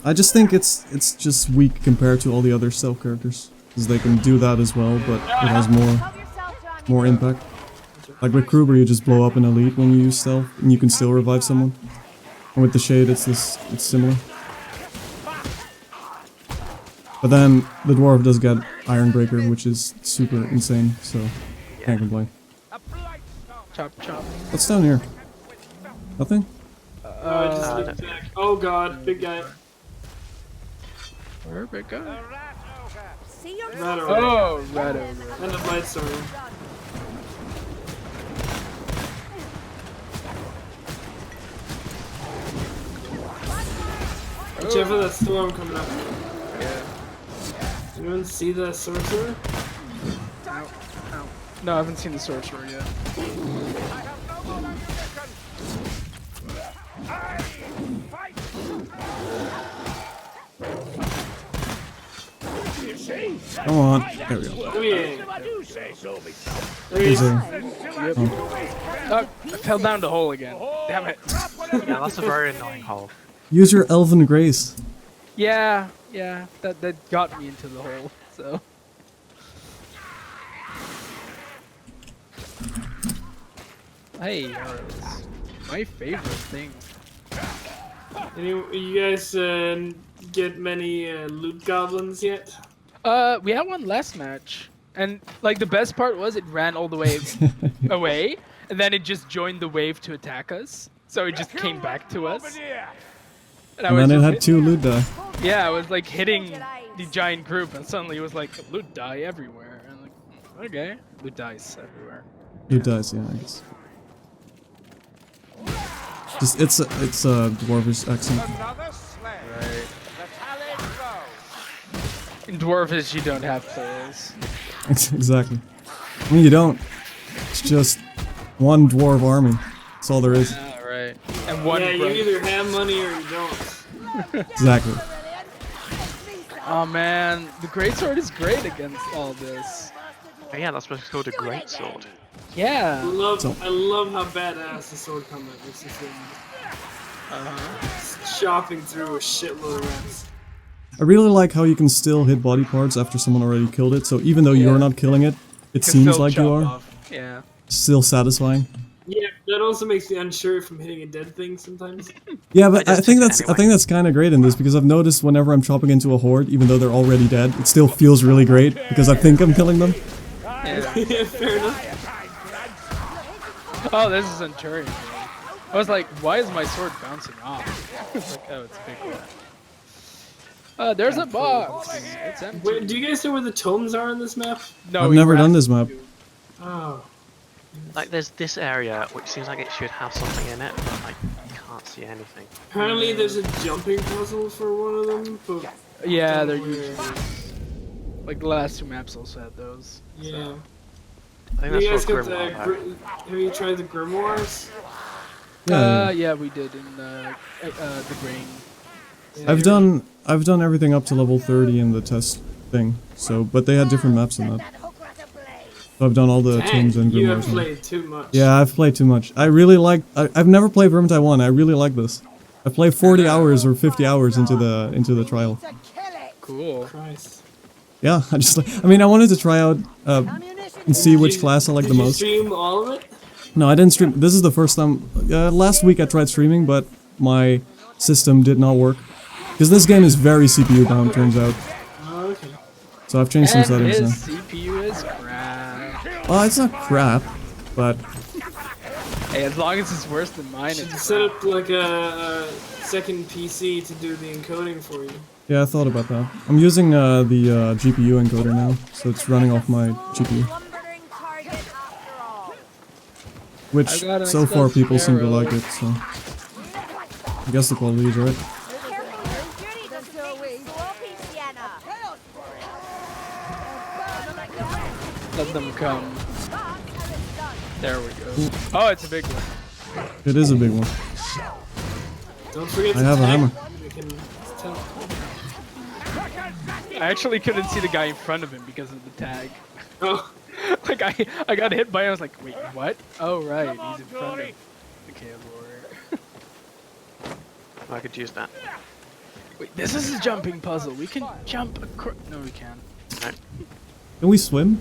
I just think it's just weak compared to all the other stealth characters, because they can do that as well, but it has more impact. Like with Kruber, you just blow up an elite when you use stealth, and you can still revive someone. And with the shade, it's similar. But then the dwarf does get Ironbreaker, which is super insane, so can't complain. Chop, chop. What's down here? Nothing? I just looked back. Oh god, big guy. Where big guy? See your Rat over. Oh, right over. And a light storm. Watch out for that storm coming up. Yeah. Anyone see the sorcerer? Ow. Ow. No, I haven't seen the sorcerer yet. You see? Come on. There we go. Oh yeah. I do say so myself. There he is. Oh, I fell down the hole again. Damn it. Yeah, that's a very annoying hole. Use your Elven Grace. Yeah, that got me into the hole, so. Hey, arrows. My favorite thing. You guys get many loot goblins yet? We had one last match, and like the best part was it ran all the way away, and then it just joined the wave to attack us. So it just came back to us. And And then it just had 2 loot die. yeah, I was like hitting the giant group, and suddenly it was like loot die everywhere. And I'm like, okay, loot dice everywhere. Loot dies, yeah, I guess. Just it's a dwarvish accent. Another sled. Right. The Talon Road. In Dwarvish, you don't have players. Exactly. I mean, you don't. It's just one dwarf army. That's all there is. Yeah, right. And one. Yeah, you brother. either have money or you don't. Exactly. Oh man, the greatsword is great against all this. Oh, yeah, that's what's called a great sword. Yeah. I love how badass the sword combat makes this thing. Chopping through a shitload of rats. I really like how you can still hit body parts after someone already killed it, so even though you're not killing it, it Can seems still like you chop are. off. Yeah. Still satisfying. Yeah, that also makes me unsure from hitting a dead thing sometimes. Yeah, but I just think took it that's anyway. kind of great in this because I've noticed whenever I'm chopping into a horde, even though they're already dead, it still feels really great because I think I'm killing them. Yeah, fair enough. Oh, this is Centurion. I was like, why is my sword bouncing off? It's like, oh, it's a big one. There's a box. It's empty. Wait, do you guys know where the tomes are on this map? No, I've you never have done to this map. do- Oh. Like, there's this area which seems like it should have something in it, but like, you can't see anything. Apparently there's a jumping puzzle for one of them, but Yeah, they're Weird. usually like the last 2 maps also had those. Yeah. So. I think You that's guys what got Grimoire had. have you tried the Grimoires? Yeah, we did in the grain. Yeah, I've done everything up to level 30 in the test thing. So, but they had different maps in that. So I've done all the tombs and you have grimoires. played too much. Yeah, I've played too much. I really like. I've never played Vermintide 1. I really like this. I played 40 hours or 50 hours into the trial. Cool. Christ. Yeah, I mean, I wanted to try out and see which class I like the Did you most. stream all of it? No, I didn't stream. This is the first time. Last week I tried streaming, but my system did not work. Because this game is very CPU bound, turns out. Oh, okay. So I've changed some And settings his now. CPU is crap. Well, it's not crap, but Hey, as long as it's worse than mine, Should it's set crap. up like a second PC to do the encoding for you. yeah, I thought about that. I'm using the GPU encoder now, so it's running off my GPU. Which, I got an so far, expensive people seem to arrow. like it, so... I guess the quality is right. Let them come. There we go. Oh, it's a big one. It is a big one. Don't forget I to have a tag hammer. them. You can tell. I actually couldn't see the guy in front of him because of the tag. Oh, Like I got hit by him. I was like, wait, what? Oh right, he's in front of the cave warrior. I could use that. Wait, this is a jumping puzzle. We can jump across. No, we can't. Can we swim?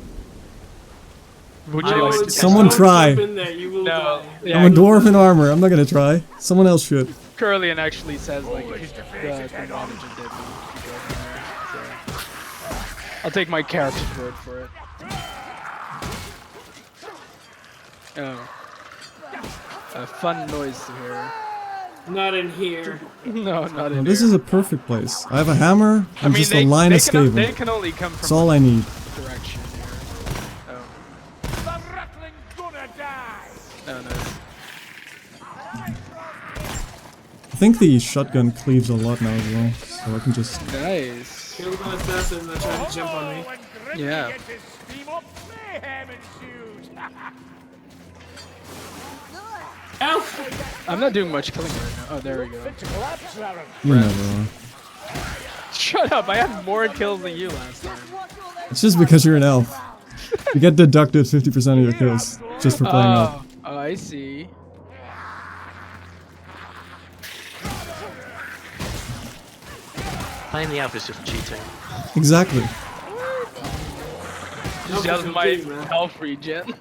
Would I you would like say to? Someone don't try. jump in there, you will No. die. Yeah, I'm a dwarf in armor, I'm not gonna try. Someone else should. Curlian actually says like if the knowledge of dead meat, you go in there. So. I'll take my character's word for it. Oh. A fun noise to hear. Not in here. No, not in This here. is a perfect place. I have a hammer, I and mean, just a line they escaping. They can only come from That's all I need. direction here. Oh. The rattling gonna die. Oh, no. I think the shotgun cleaves a lot now as well, so I can just... Nice. Kill the assassin that tried to jump on me. When Grimmy Yeah. gets his steam up, mayhem ensues. Ow! I'm not doing much killing right now. Oh, there we go. You never are. Shut up! I had more kills than you last time. It's just because you're an elf. You get deducted 50% of your kills, just for playing elf. Oh, I see. Playing the elf is just cheating. Exactly. Just Elf is my OP, man. health regen.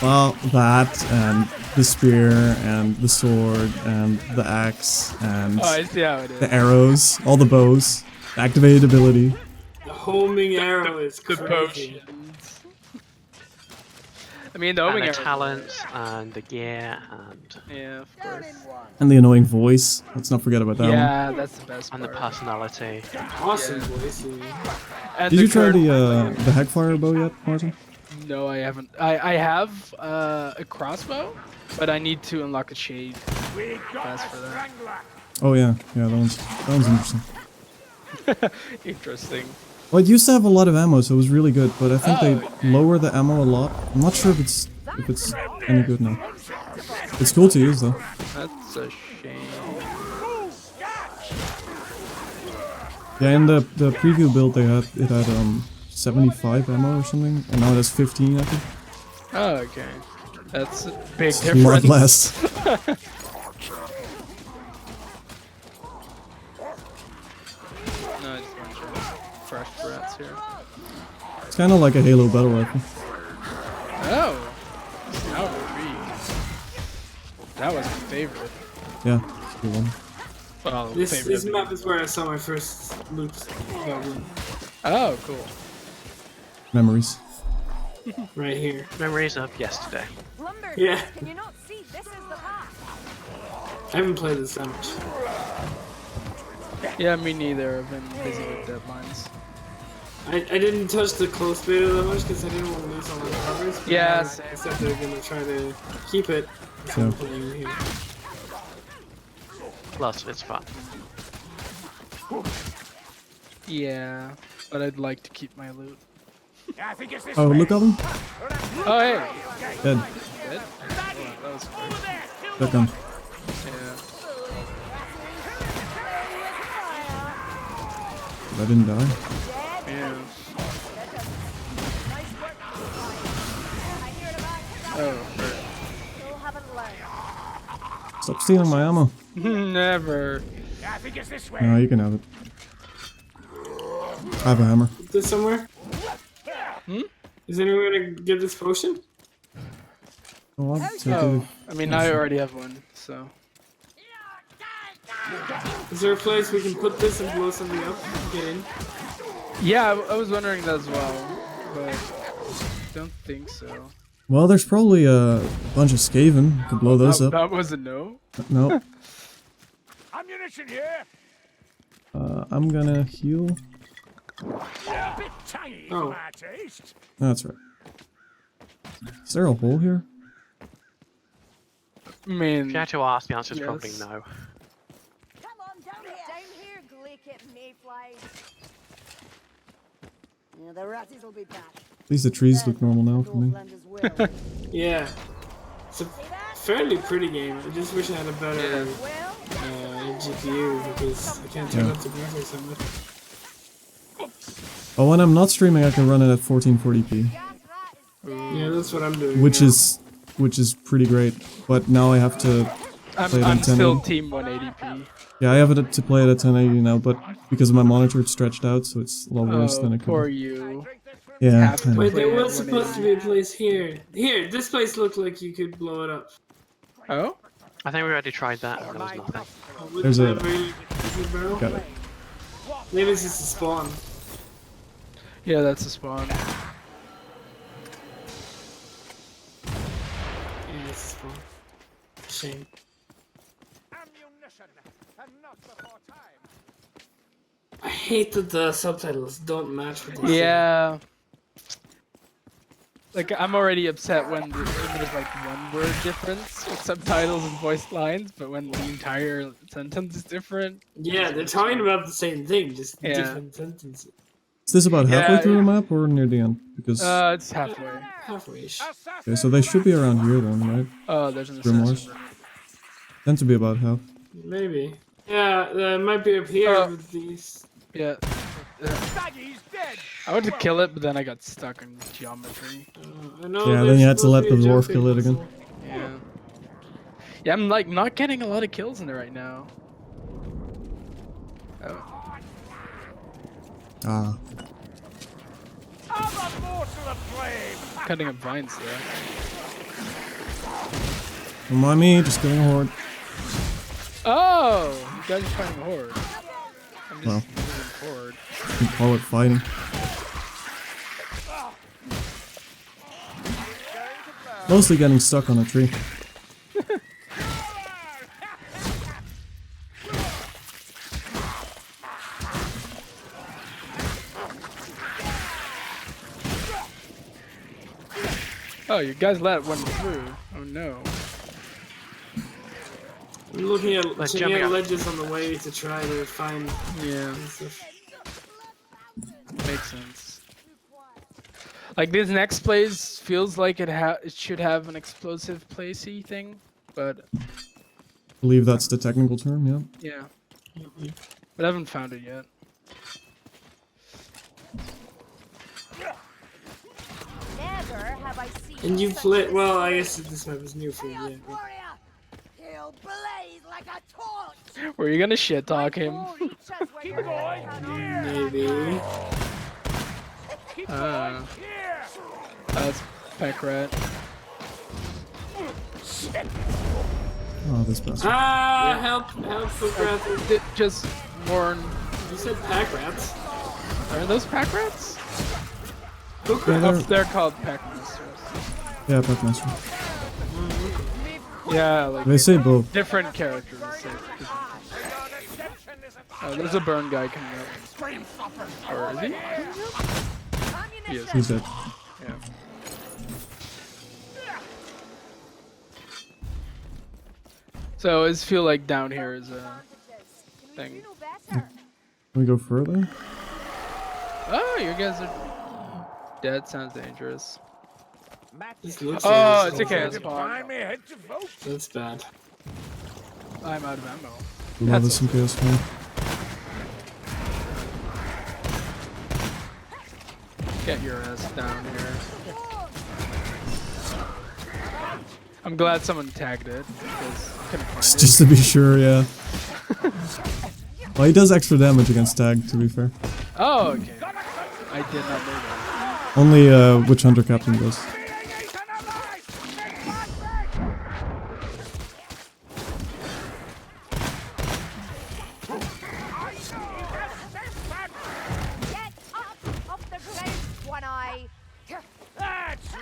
Well, that, and the spear, and the sword, and the axe, and Oh, I see how it is. the arrows, all the bows, the activated ability. The homing arrow is The crazy. potions. I mean, the And homing the arrow. talents and the gear and Yeah, of course. And the annoying voice. Let's not forget about that one. Yeah, that's the best and the part. personality. Awesome voice. And Did the you try current- the Hackfire bow yet, Martin? No, I haven't. I have a crossbow, but I need to unlock a shade We got class a for that. strangler. Oh yeah, that one's interesting. Interesting. Well, it used to have a lot of ammo, so it was really good, but I think Oh, they lower the ammo a lot. I'm not sure if it's any good now. It's cool to use though. That's a shame. Yeah, in the preview build it had 75 ammo or something, and now it has 15, I think. Oh, okay. That's a big It's a lot difference. less. No, I just want to try fresh threats here. It's kind of like a Halo battle rifle. Oh! Now we're That was my favorite. Yeah, it's a good one. Well, This favorite of the map game. is where I saw my first loot goblin. Oh, cool. Memories. Right here. Memories of yesterday. Yeah. Can you not see this is the path? I haven't played this that much. Yeah, me neither. I've been busy with deadlines. I didn't touch the close beta that much because I didn't want to lose all my progress. But Yeah, now same. I said they're gonna try to keep it. So I'm playing here. Plus, it's fun. Yeah, but I'd like to keep my loot. I think it's this Oh, way. look at them. Oh, hey! Dead. Dead? Oh, that was quick. Shotgun. Yeah. I didn't die. Yeah. Oh, Still haven't learned. Stop stealing my ammo. never. I think it's this way. No, you can have it. I have a hammer. Put this somewhere? Is anyone gonna get this potion? Oh, I'll take Oh, it. I mean, I already have one, so. Is there a place we can put this and blow something up and get in? Yeah, I was wondering that as well, but don't think so. Well, there's probably a bunch of Skaven. You could blow those up. That was a no. Nope. Ammunition here. I'm gonna heal. A bit tangy for my taste. That's right. Is there a hole here? I mean, If you had to ask, the answer is probably yes. no. Come on, down here. Down here, Glicket Mayflies. Yeah, the ratties will be back. At least the trees look normal now for me. Northland as well. Yeah. It's a fairly pretty game. I just wish I had a better GPU because I can't turn up the graphics on it. Oh, when I'm not streaming, I can run it at 1440p, Yeah, that's what I'm doing. which now. is pretty great. But now I have to play it I'm on still 1080. team 180p. Yeah, I have it to play it at 1080 now, but because of my monitor, it's stretched out, so it's a lot worse than Oh, it could. poor be. you. Yeah. Have to I know. Wait, there play was at supposed to be 180p. a place here. Here, this place looked like you could blow it up. Oh? I think we already tried that and there was nothing. With There's that a- really big barrel? Got it. Maybe it's just a spawn. Yeah, that's a spawn. Yeah, it's a spawn. Shame. Ammunition, and not before time. I hate that the subtitles don't match with this. Yeah. Like, I'm already upset when there's like one word difference with subtitles and voiced lines, but when the entire sentence is different. Yeah, they're talking about the same thing, just Yeah. different sentences. Is this about halfway Yeah, through the map or near the end? Because It's halfway. Halfway-ish. okay, so they should be around here then, right? Oh, there's an Grimoires. assassin. Tend to be about half. Maybe. Yeah, it might be up here Oh. with these. Yeah. Baggy's dead. I wanted to kill it, but then I got stuck in geometry. I know Yeah, there's then you had to supposed let be the a dwarf jumping kill it again. puzzle. Yeah. Yeah, I'm like not getting a lot of kills in it right now. Oh. Ah. Have a more to the flame. Cutting up vines there. Don't mind me, just getting a horde. Oh! You guys are fighting a horde. I'm just Well. moving forward. You call it fighting. Mostly getting stuck on a tree. Oh, you guys let one through. Oh no. I'm looking at Let's checking jump out out. ledges on the way to try to find Yeah, stuff. makes sense. Like this next place feels like it should have an explosive placey thing, but I believe that's the technical term, yeah. yeah. But I haven't found it yet. Never have I seen And you such play. a Well, I guess this map is new for you. Chaos Yeah. warrior! He'll blaze like a torch! Were you gonna shit talk him? Keep going. Here. Maybe. Keep Ah. going. Here. That's Peck Rat. Oh, this bastard. Ah, help! Help! Foot rat. Just warn. You said pack rats. Are those Pack Rats? Foot Yeah, rats. Oh, they're called Pack Monsters. Yeah, Packmaster. Yeah, like They say both. different characters. So oh, there's a burn guy coming up. Or is he? He is. He's dead. Yeah. So I just feel like down here is a thing. Can we go further? Oh, you guys are dead. Sounds dangerous. This looks Oh, like it's okay. bad. It's fine. That's bad. I'm out of ammo. Love this in PS4. Get your ass down here. I'm glad someone tagged it because I couldn't find it. Just to be sure, yeah. Well, he does extra damage against tag, to be fair. Oh, okay. I did not know that. Only Witch Hunter Captain does.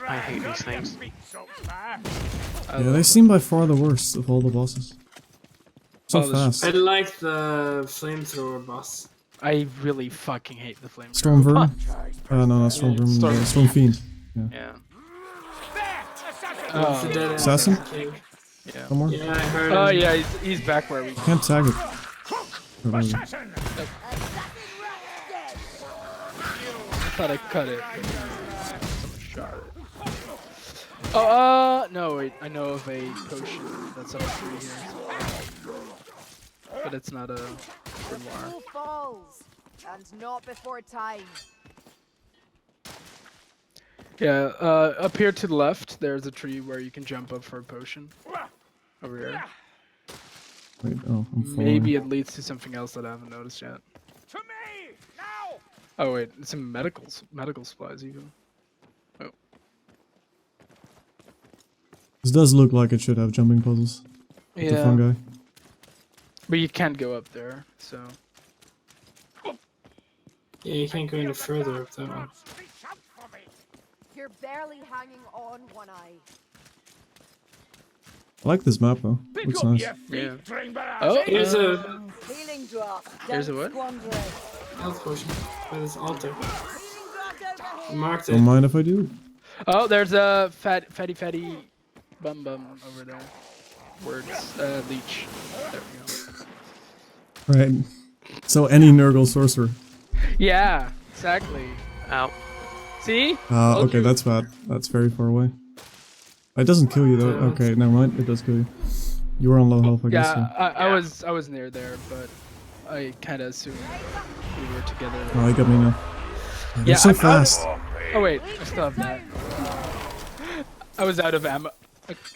I hate these things. Yeah, they seem by far the worst of all the bosses. So fast. I like the flamethrower boss. I really fucking hate the flame. Storm Vermin? No, not Storm Vermin. Storm Fiend. Yeah. Yeah. It's a dead end, Assassin? I think. Yeah. Somewhere? Yeah, I heard Oh him. yeah, he's back where we. Can't tag it. I thought I cut it. But someone shot it. Oh, no, wait. I know of a potion that's up a tree here. But it's not a grimoire. Who falls? And not before time. Yeah, up here to the left, there's a tree where you can jump up for a potion. Over here. Wait, oh, I'm falling. Maybe it leads to something else that I haven't noticed yet. To me now. Oh wait, it's some medical supplies even. Oh. This does look like it should have jumping puzzles. With the fungi. But you can't go up there, so. Yeah, you can't go any further up that one. You're barely hanging on one eye. I like this map though. Looks nice. Yeah. Oh, Here's a Healing draft. There's a what? Squander it. health potion by this altar. I marked it. Don't mind if I do. Oh, there's a fatty bum over there. Words, leech. There we go. Right. So any Nurgle sorcerer. Yeah, exactly. Ow. See? Okay, that's bad. That's very far away. It doesn't kill you though. Okay, never mind. It does kill you. You were on low health, I guess. Yeah, I was near there, but I kind of assumed we were together. Oh, he got me now. Yeah, They're so fast. Oh wait, I still have that. I was out of ammo.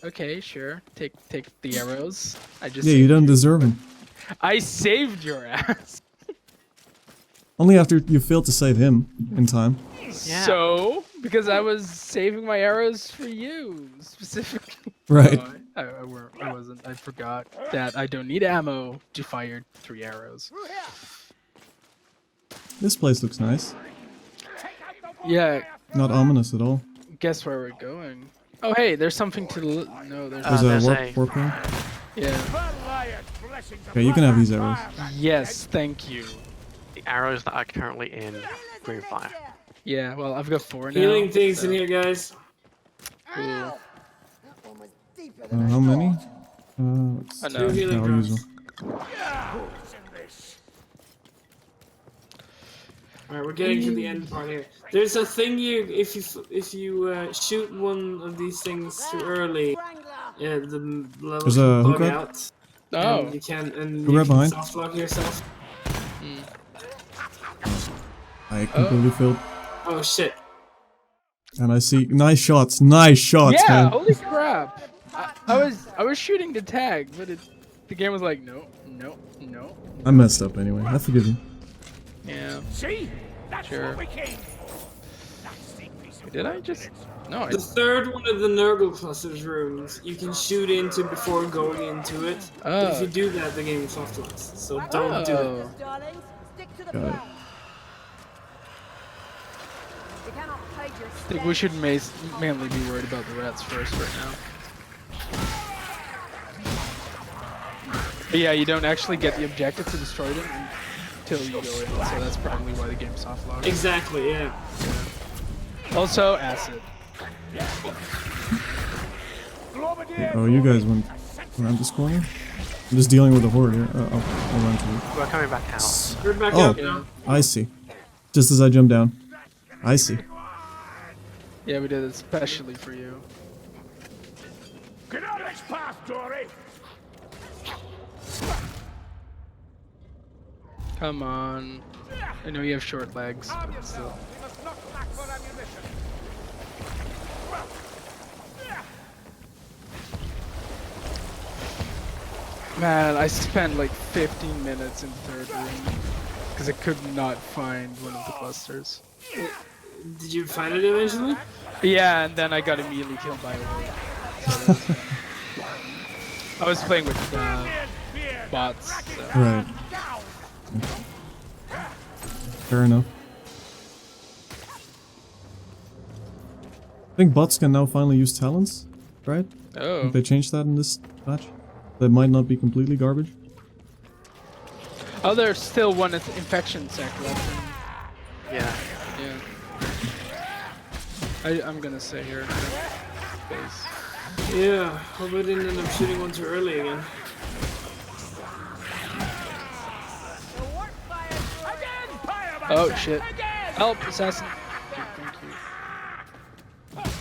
Okay, sure. Take the arrows. I just. Yeah, you don't deserve them. I saved your ass. Only after you failed to save him in time. Yeah. So, because I was saving my arrows for you specifically. Right. No, I wasn't. I forgot that I don't need ammo to fire 3 arrows. This place looks nice. Yeah. Not ominous at all. Guess where we're going? Oh, hey, there's something to no. There's there's a warp room. Yeah. Okay, you can have these arrows. Yes, thank you. The arrows that are currently in Greenfire. Yeah, well, I've got 4 now. Healing things so. in here, guys. Cool. How many? Let's I know. see. Healing I'll use drops. them. Alright, we're getting to the end part here. There's a thing if you shoot one of these things too early, yeah, the level There's a bug hook up. out. Oh. And you can Hook up behind. soft lock yourself. I completely failed. Oh shit. And I see nice shots, yeah, Yeah, man. holy crap! I was shooting the tag, but the game was like, no. I messed up anyway. I forgive you. Yeah. See? That's Sure. what we came. Did I just? No, I. The third one of the Nurgle clusters rooms you can shoot into before going into it. But if you do that, the game soft locks. So don't do it. Oh. Darlings, stick to the Got it. plan. You cannot hide your I think we should mainly be worried about the rats first right now. But yeah, you don't actually get the objective to destroy them until you go in, so that's probably why the game's soft locked. Exactly, yeah. Also, acid. Oh, you guys went around this corner? I'm just dealing with the horde here. I'll run to you. We're coming back out. We're back Oh, up now. I see. Just as I jump down. I see. Yeah, we did it especially for you. Get on this path, Dory! Come on. I know you have short legs, Arm but still. yourself. We must not lack for ammunition. Man, I spent like 15 minutes in third room because I could not find one of the clusters. Did you find it eventually? Yeah, and then I got immediately killed by a wolf. So I was playing with bots. So. Right. Fair enough. I think bots can now finally use talents, right? I Oh. think they changed that in this patch. That might not be completely garbage. Oh, there's still one infection sec left. Yeah. Yeah. I'm gonna stay here. Base. Yeah, hope I didn't end up shooting one too early again. Oh shit. Help, assassin. Thank you.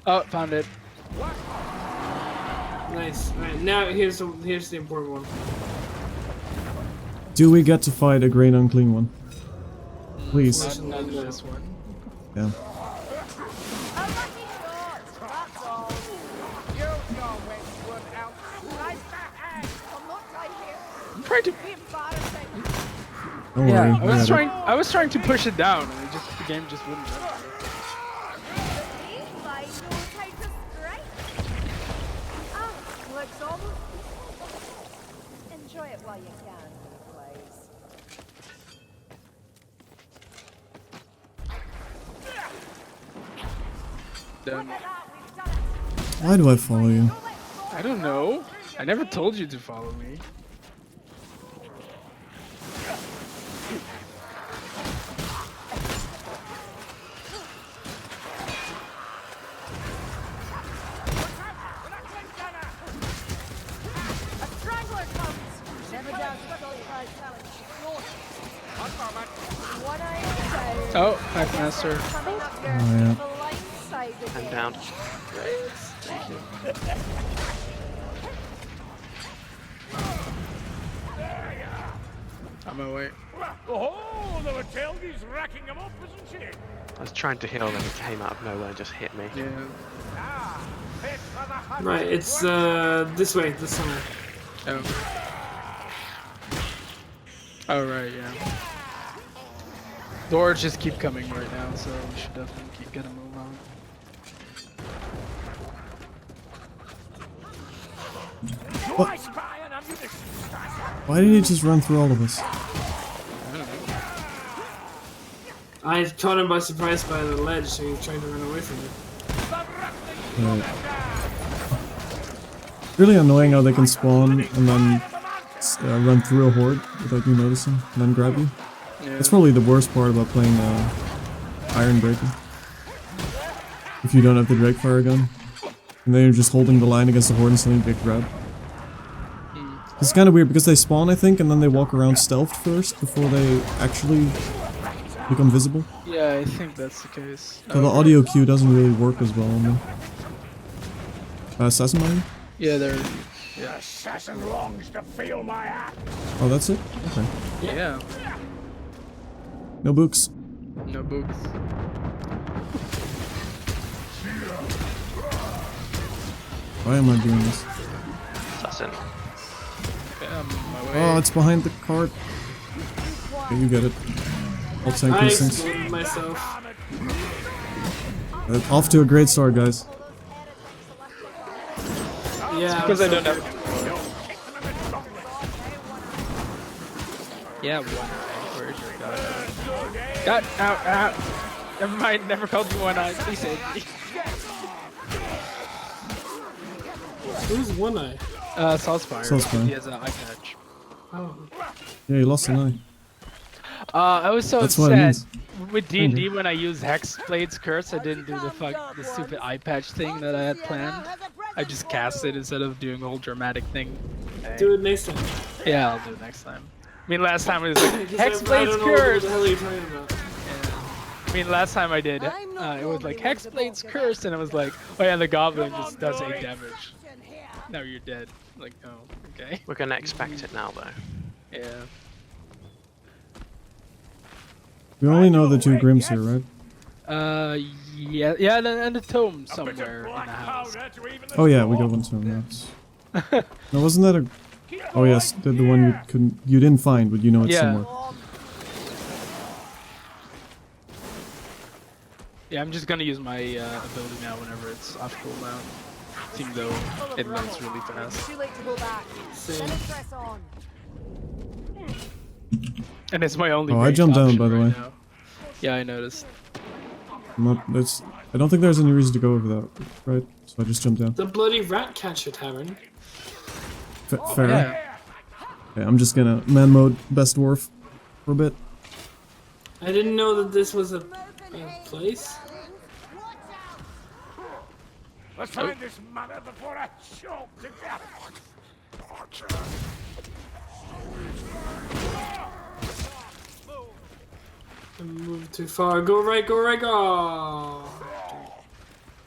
Oh, found it. Nice. Alright, now here's the important one. Do we get to fight a great unclean one? Please. Not this one. Yeah. I'm trying to. Don't Yeah, worry. I was trying to push it down, and the game just wouldn't let me. Enjoy it while you can, please. Done. Why do I follow you? I don't know. I never told you to follow me. Oh, Packmaster. I'm down. Thank you. On my way. Oh, the Matilda's racking them up, isn't she? I was trying to heal and he came out of nowhere and just hit me. Yeah. Right, it's this way, this summer. Oh. Oh right, yeah. Doors just keep coming right now, so we should definitely keep getting a move on. What? Why did he just run through all of us? I don't know. I caught him by surprise by the ledge, so he was trying to run away from it. Really annoying how they can spawn and then run through a horde without you noticing, and then grab you. Yeah. That's probably the worst part about playing Iron Breaker. If you don't have the Drakefire gun, and then you're just holding the line against the horde and suddenly get grabbed. It's kind of weird because they spawn, I think, and then they walk around stealthed first before they actually become visible. Yeah, I think that's the case. So the audio cue doesn't really work as well on them. Assassin mine? Yeah, they're... The assassin longs to feel my axe. Oh, that's it? Okay. Yeah. No books. No boots. Why am I doing this? Assassin. Yeah, I'm on my way. Oh, it's behind the cart. Okay, you get it. I'll tank I these things. exploded myself. Off to a great start, guys. Yeah, Because I don't have... Yeah, one eye. Where's your god? God, out. Never mind, never called you one eye. Please save me. Who's one eye? Saltspire. Saltspire. He has an eye patch. Oh. Yeah, you lost an eye. I was so That's what it upset means. with D&D when I used Hexblade's Curse. I didn't do the stupid eye patch thing that I had planned. I just cast it instead of doing a whole dramatic thing. Do it next time. Yeah, I'll do it next time. I mean, last time it was like Because I Hexblade's don't know what cursed. the hell you're talking about. I mean, last time I did, it was like Hexblade's cursed, and it was like, oh yeah, the goblin just does 8 damage. Now you're dead. Like, oh, okay. We're gonna expect it now, though. Yeah. We only know the 2 Grims here, right? Yeah, and the tome somewhere in the house. Oh yeah, we got one too. Yes. No, wasn't that a? Oh yes, the one you didn't find, but you know it's somewhere. Yeah, I'm just gonna use my ability now whenever it's off cooldown. Even though it melts really fast. Too late to go back. Let it press on. And it's my only. Oh, I jumped down, by the way. Now. Yeah, I noticed. I don't think there's any reason to go over that, right? So I just jumped down. The bloody rat catcher tavern. Fair. Yeah, I'm just gonna man mode best dwarf for a bit. I didn't know that this was a place. Let's find this mother before I choke to death. I moved too far. Go right, go right, go.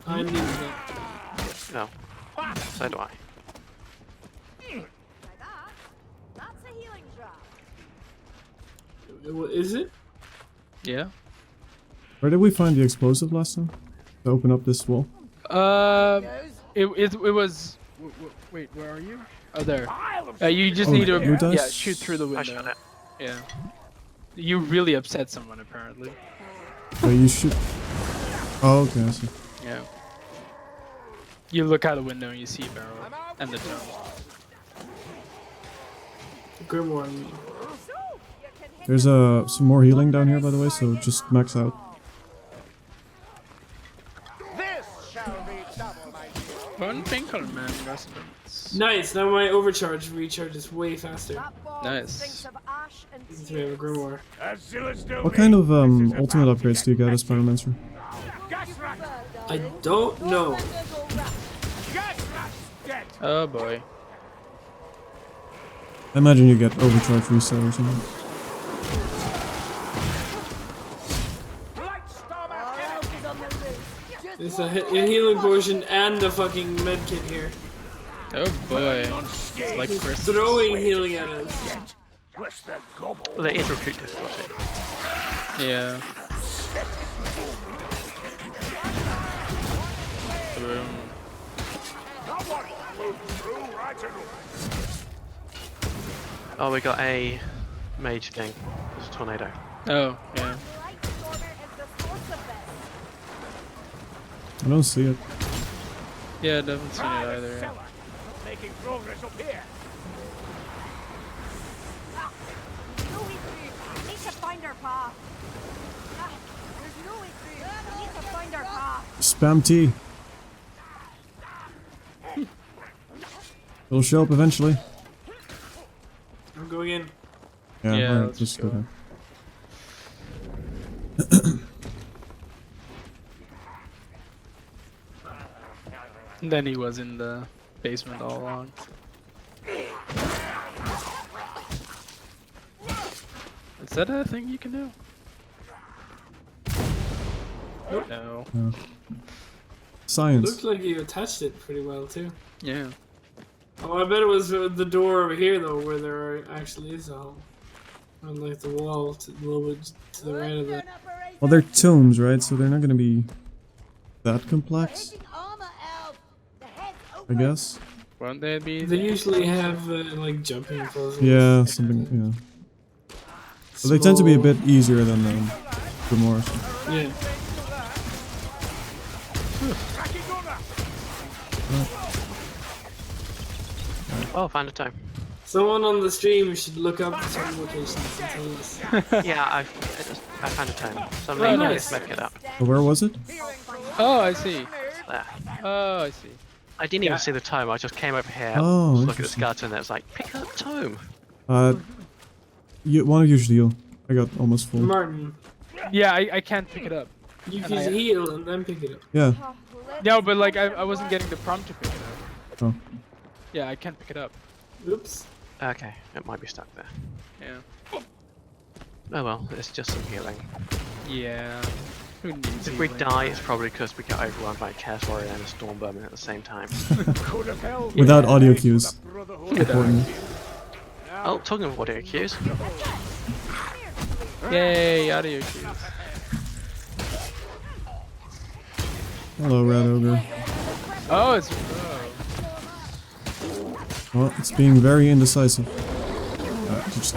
I need that. No. So do I. That's a healing drop. What is it? Yeah. Where did we find the explosive last time? To open up this wall? It was. Wait, where are you? Oh, there. You just need to shoot through the window. I shot it. Yeah. You really upset someone apparently. Oh, you shoot. Oh, okay, I see. Yeah. You look out the window and you see Barrow and the dome. Grimoire. I mean. There's some more healing down here, by the way, so just max out. One Pinkel man residence. Nice. Now my overcharge recharge is way faster. Nice. Since we have a Grimoire. What kind of ultimate upgrades do you get as Pyromancer? I don't know. Oh boy. I imagine you get overcharge reset or something. There's a healing potion and a fucking medkit here. Oh boy. It's like Chris. Throwing healing at us. Well, there is recruit difficulty. Yeah. Boom. Oh, we got a mage thing. There's a tornado. Oh, yeah. I don't see it. Yeah, I haven't seen it either. Making progress up here. Need to find our path. There's no way through. We need to find our path. Spam T. It'll show up eventually. I'm going in. Yeah, alright, just go there. Then he was in the basement all along. Is that a thing you can do? Nope. No. No. Science. Looked like you attached it pretty well too. Yeah. Oh, I bet it was the door over here though, where there actually is a hole. On like the wall, a little bit to the right of that. Well, they're tombs, right? So they're not gonna be that complex, I guess. Won't they be? They usually have like jumping puzzles. Yeah, something. Yeah. But they tend to be a bit easier than the Grimoire. Yeah. Oh, found a tome. Someone on the stream should look up some locations and tell us. Yeah, I found a tome. So Oh, maybe nice. make it up. Where was it? Oh, I see. There. Oh, I see. I didn't even see the tome. I just came over here, Oh, look at the interesting. skeleton, and it was like, pick up tome. One of you should heal. I got almost full. Martin, Yeah, I can't pick it up. you And can heal and then pick it up. Yeah. No, but like I wasn't getting the prompt to pick it up. Oh. Yeah, I can't pick it up. Oops. Okay, it might be stuck there. Yeah. Oh well, it's just some healing. Yeah. Who needs If we healing? die, it's probably because we get overrun by a Chaos Warrior and a Storm Vermin at the same time. Without audio cues. Important. Oh, talking of audio cues. Yay, audio cues. Hello, Red Ogre. Oh, it's. Well, it's being very indecisive. Just,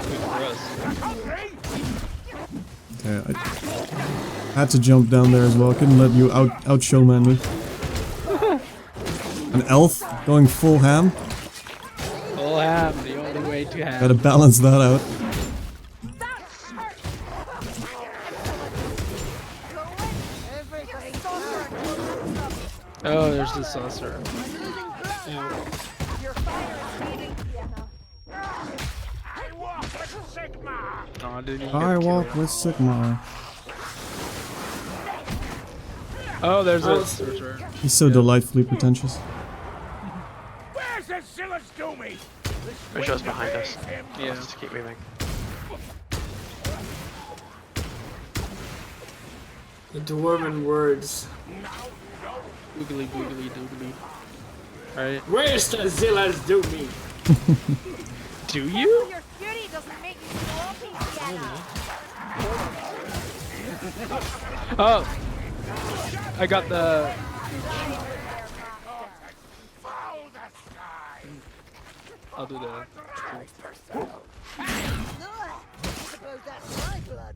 okay, I had to jump down there as well. I couldn't let you out showman me. An elf going full ham. Full ham, the only way to ham. Gotta balance that out. Oh, there's the saucer. Oh, didn't even I get walk killed. with Sigmar. Oh, there's a sorcerer. He's so delightfully pretentious. Where's the Zilla's Doomy? Pretty sure it's behind us. Yeah. Let's just keep moving. The dwarven words. Googly googly doogly. Right? Where's the Zilla's Doomy? Do you? Your beauty doesn't make you sloppy, Sienna. Oh! I got the. I'll do the. Suppose that's my blood.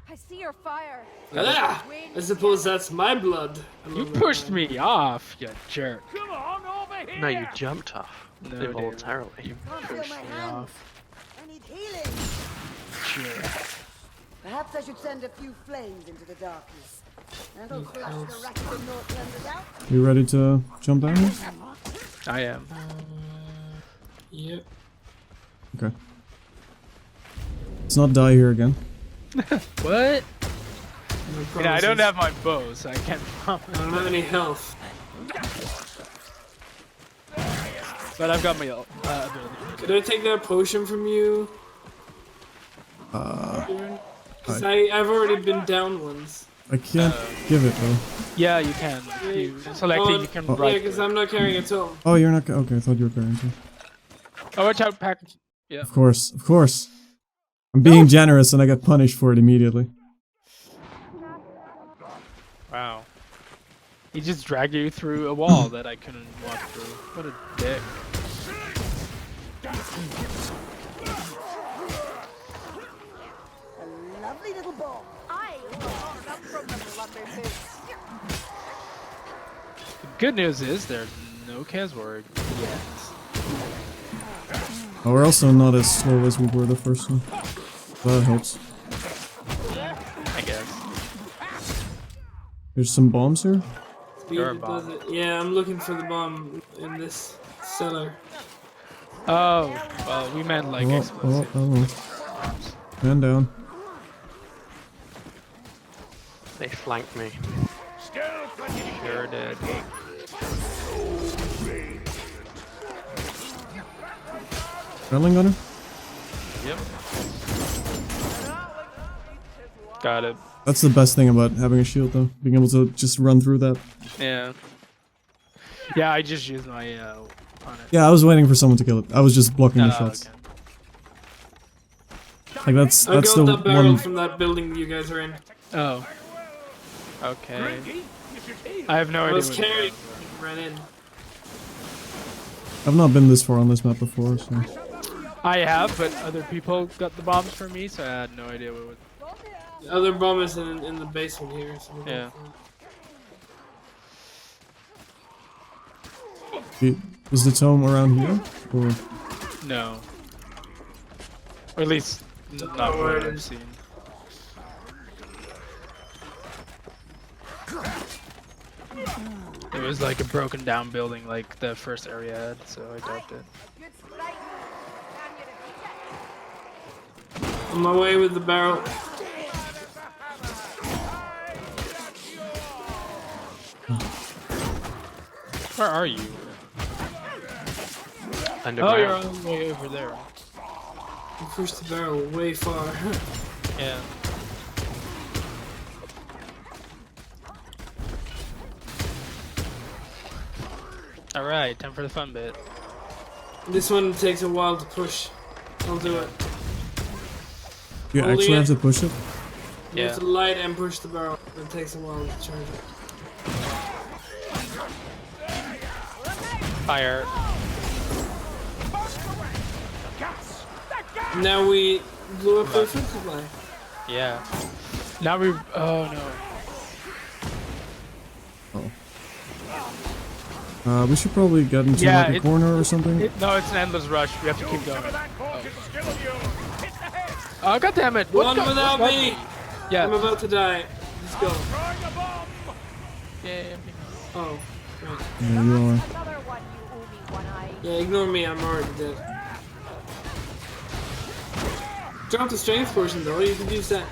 I see your fire. Ah! I suppose that's my blood. You pushed me off, you jerk. Come on over here. No, you jumped off. No, Involuntarily. Can't feel Pushed my me hand. off. I need healing. Perhaps I should send a few flames into the darkness. That'll flush the rest of the Northlanders out. You ready to jump down here? I am. Yep. Okay. Let's not die here again. What? No Yeah, I don't promises. have my bow, so I can't promise. I don't have any health. But I've got my ability. Could I take that potion from you? Because I've already been down once. I can't give it though. Yeah, you can. If you select it, you can Yeah, write. because I'm not carrying a tome. Oh, you're not. Okay, I thought you were carrying too. Oh, watch out, package. Yeah. Of course, of course. I'm being generous and I got punished for it immediately. Wow. He just dragged you through a wall that I couldn't walk through. What a dick. A lovely little ball. I walked up from the lumber boots. The good news is there's no Kazword yet. Oh, we're also not as slow as we were the first one. That helps. I guess. There's some bombs here. There are Speed bombs. does it. Yeah, I'm looking for the bomb in this cellar. Oh, well, we meant like Oh, explosive. oh. Man down. They flanked me. Sure did. Rattling gunner? Yep. Got it. That's the best thing about having a shield though. Being able to just run through that. Yeah. Yeah, I just used my on it. Yeah, I was waiting for someone to kill it. I was just blocking the Oh, shots. okay. Like that's I got the that barrel one. from that building you guys are in. Oh. Okay. I have no I idea. was what carrying, ran in. I've not been this far on this map before, so. I have, but other people got the bombs from me, so I had no idea what would. The other bomb is in the basement here. So we're Yeah. Was the tome around here? Or No. Or at least not what I've seen. It was like a broken down building like the first area had, so I doubt it. On my way with the barrel. Where are you? underground. Oh, you're on the way over there. You pushed the barrel way far. Yeah. Alright, time for the fun bit. This one takes a while to push. I'll do it. You Holding actually have it. to push it? You have to light and push the barrel. It takes a while to charge it. Fire. Now we blew up their food supply. Yeah. Now we. Oh no. We should probably get into like a corner or something. No, it's an endless rush. We have to keep going. Oh, god damn it! One without me! Yeah. I'm about to die. Let's go. Yeah. Oh, right. Yeah, you are. Another one you owe me, One Eye. Yeah, ignore me, I'm already dead. Drop the strength potion though, you can use that.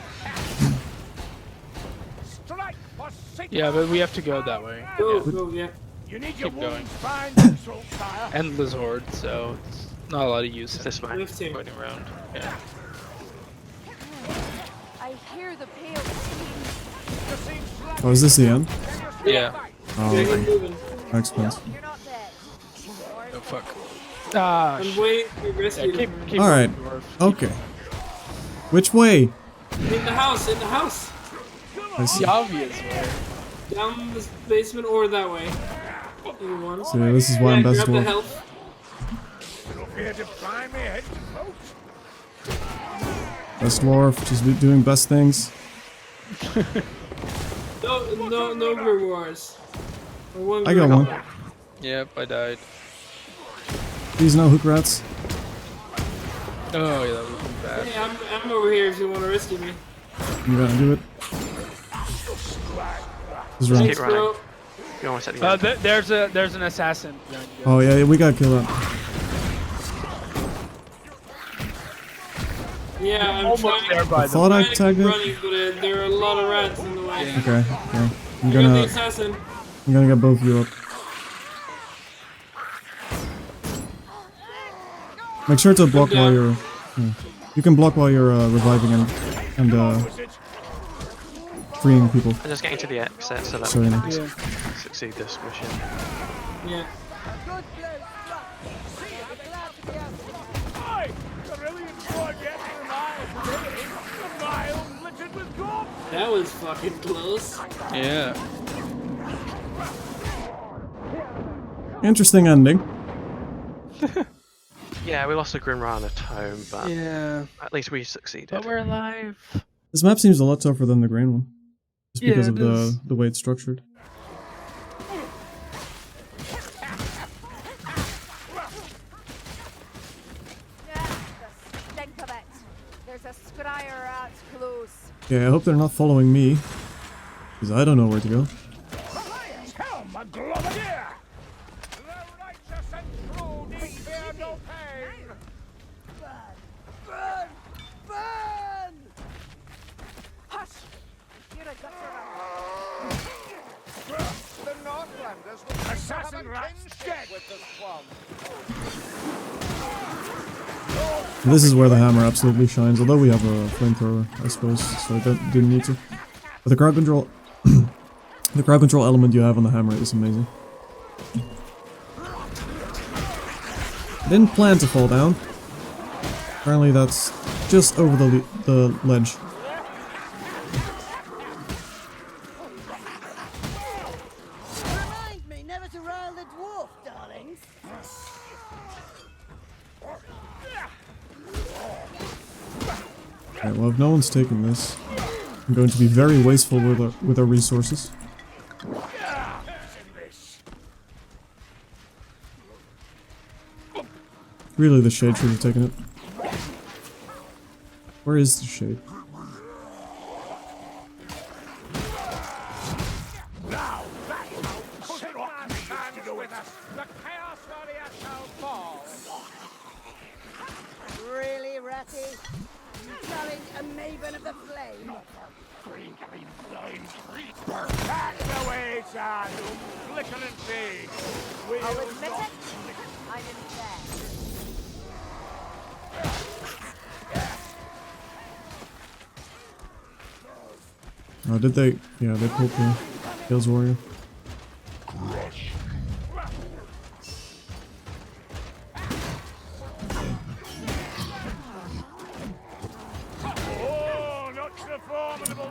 Yeah, but we have to go that way. Go, yeah. You need Keep going. Sire. Endless horde, so it's not a lot of use in This way. Left here. going around. Yeah. I hear the pale screams. Oh, is this the end? Yeah. Oh, Get okay. moving. Makes sense. You're not dead. Oh fuck. Ah, I'm shit. waiting to Yeah, rescue keep All right. going, dwarf. Okay. Which way? In the house, in the house! I see. The obvious way. Down the basement or that way. Either one. So yeah, this is why I'm best grab the dwarf. health. Best dwarf, just be doing best things. No grimoires. Or one I got grimoire. one. Yep, I died. Please no hook rats. Oh yeah, that would be bad. Hey, I'm over here if you want to rescue me. I'm gonna do it. Just run. Keep running. Bro. You almost at the end. There's an assassin behind you. Oh yeah, we gotta kill that. Yeah, I'm Almost trying. there by I the thought I trying to tagged keep it. running, but there are a lot of rats in the way. Yeah. Okay, okay. I'm I got the gonna assassin. get both of you up. Make sure to block while you're. Yeah. You can block while you're reviving and freeing people. I'm just getting to the exit so that Sorry, we can Nick. succeed this mission. Yeah. Good blow struck. I'm glad to be out. I really enjoyed the extra mile today. The mile littered with corpses. That was fucking close. Yeah. Interesting ending. Yeah, we lost the Grimrana tome, but Yeah. at least we succeeded. But we're alive. This map seems a lot tougher than the grain one. Just because Yeah, of it does. the way it's structured. Yeah, the stink of it. There's a scryer out close. Yeah, I hope they're not following me. Because I don't know where to go. Helm, a globadier! The righteous and true need fear no pain. Burn! Burn! Hush! You're a gutter. The Northlanders will Assassin have a rats kinship dead. with the swamp. This is where the hammer absolutely shines, although we have a flamethrower, I suppose, so I didn't need to. But the crowd control... the crowd control element you have on the hammer is amazing. I didn't plan to fall down. Apparently that's just over the ledge. Remind me never to rile the dwarf, darlings. Alright, well if no one's taken this, I'm going to be very wasteful with our resources. Really, the shade should have taken it. Where is the shade? Now, that could not stand with us. The chaos warrior shall fall. Really, Ratty? You challenge a maven of the flame? Back away, son, you flickering thing. I'll admit it. I'm in bed. Oh, did they? Yeah, they pulled the Chaos Warrior.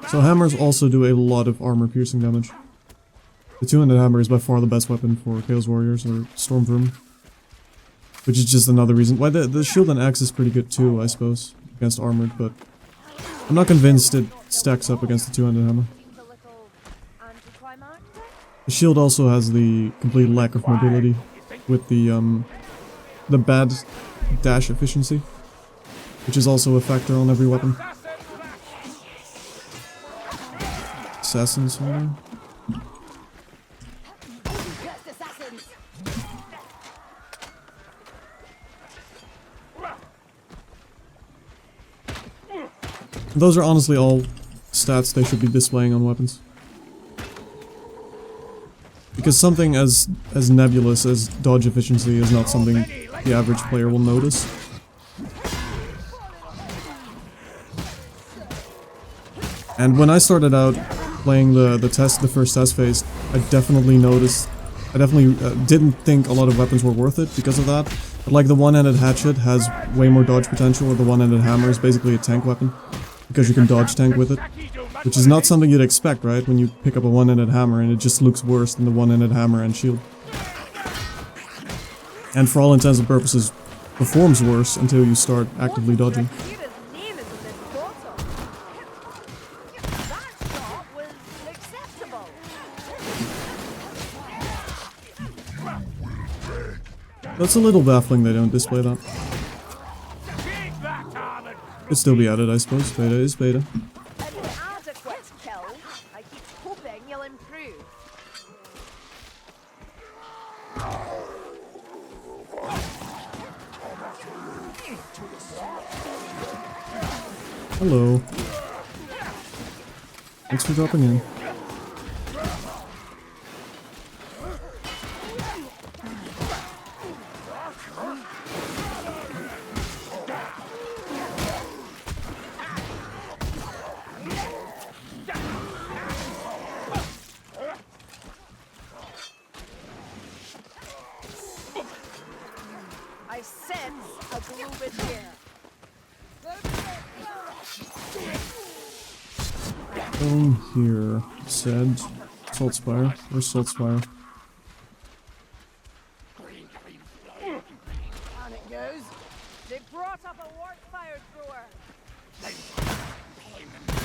So hammers also do a lot of armor piercing damage. The two-handed hammer is by far the best weapon for Chaos Warriors or Storm Vermin. Which is just another reason why the shield and axe is pretty good too, I suppose, against armored, but I'm not convinced it stacks up against the two-handed hammer. The shield also has the complete lack of mobility with the bad dash efficiency, which is also a factor on every weapon. Assassins, hold on. Those are honestly all stats they should be displaying on weapons. Because something as nebulous as dodge efficiency is not something the average player will notice. And when I started out playing the first test phase, I definitely didn't think a lot of weapons were worth it because of that. But like the one-handed hatchet has way more dodge potential, or the one-handed hammer is basically a tank weapon. Because you can dodge tank with it. Which is not something you'd expect, right? When you pick up a one-handed hammer and it just looks worse than the one-handed hammer and shield. And for all intents and purposes, performs worse until you start actively dodging. That's a little baffling they don't display that. Could still be added, I suppose. Beta is beta. Hello. Thanks for dropping in. I sense a groove in here. Down here, said Salt Spire. Where's Salt Spire? On it goes. They brought up a work fire thrower.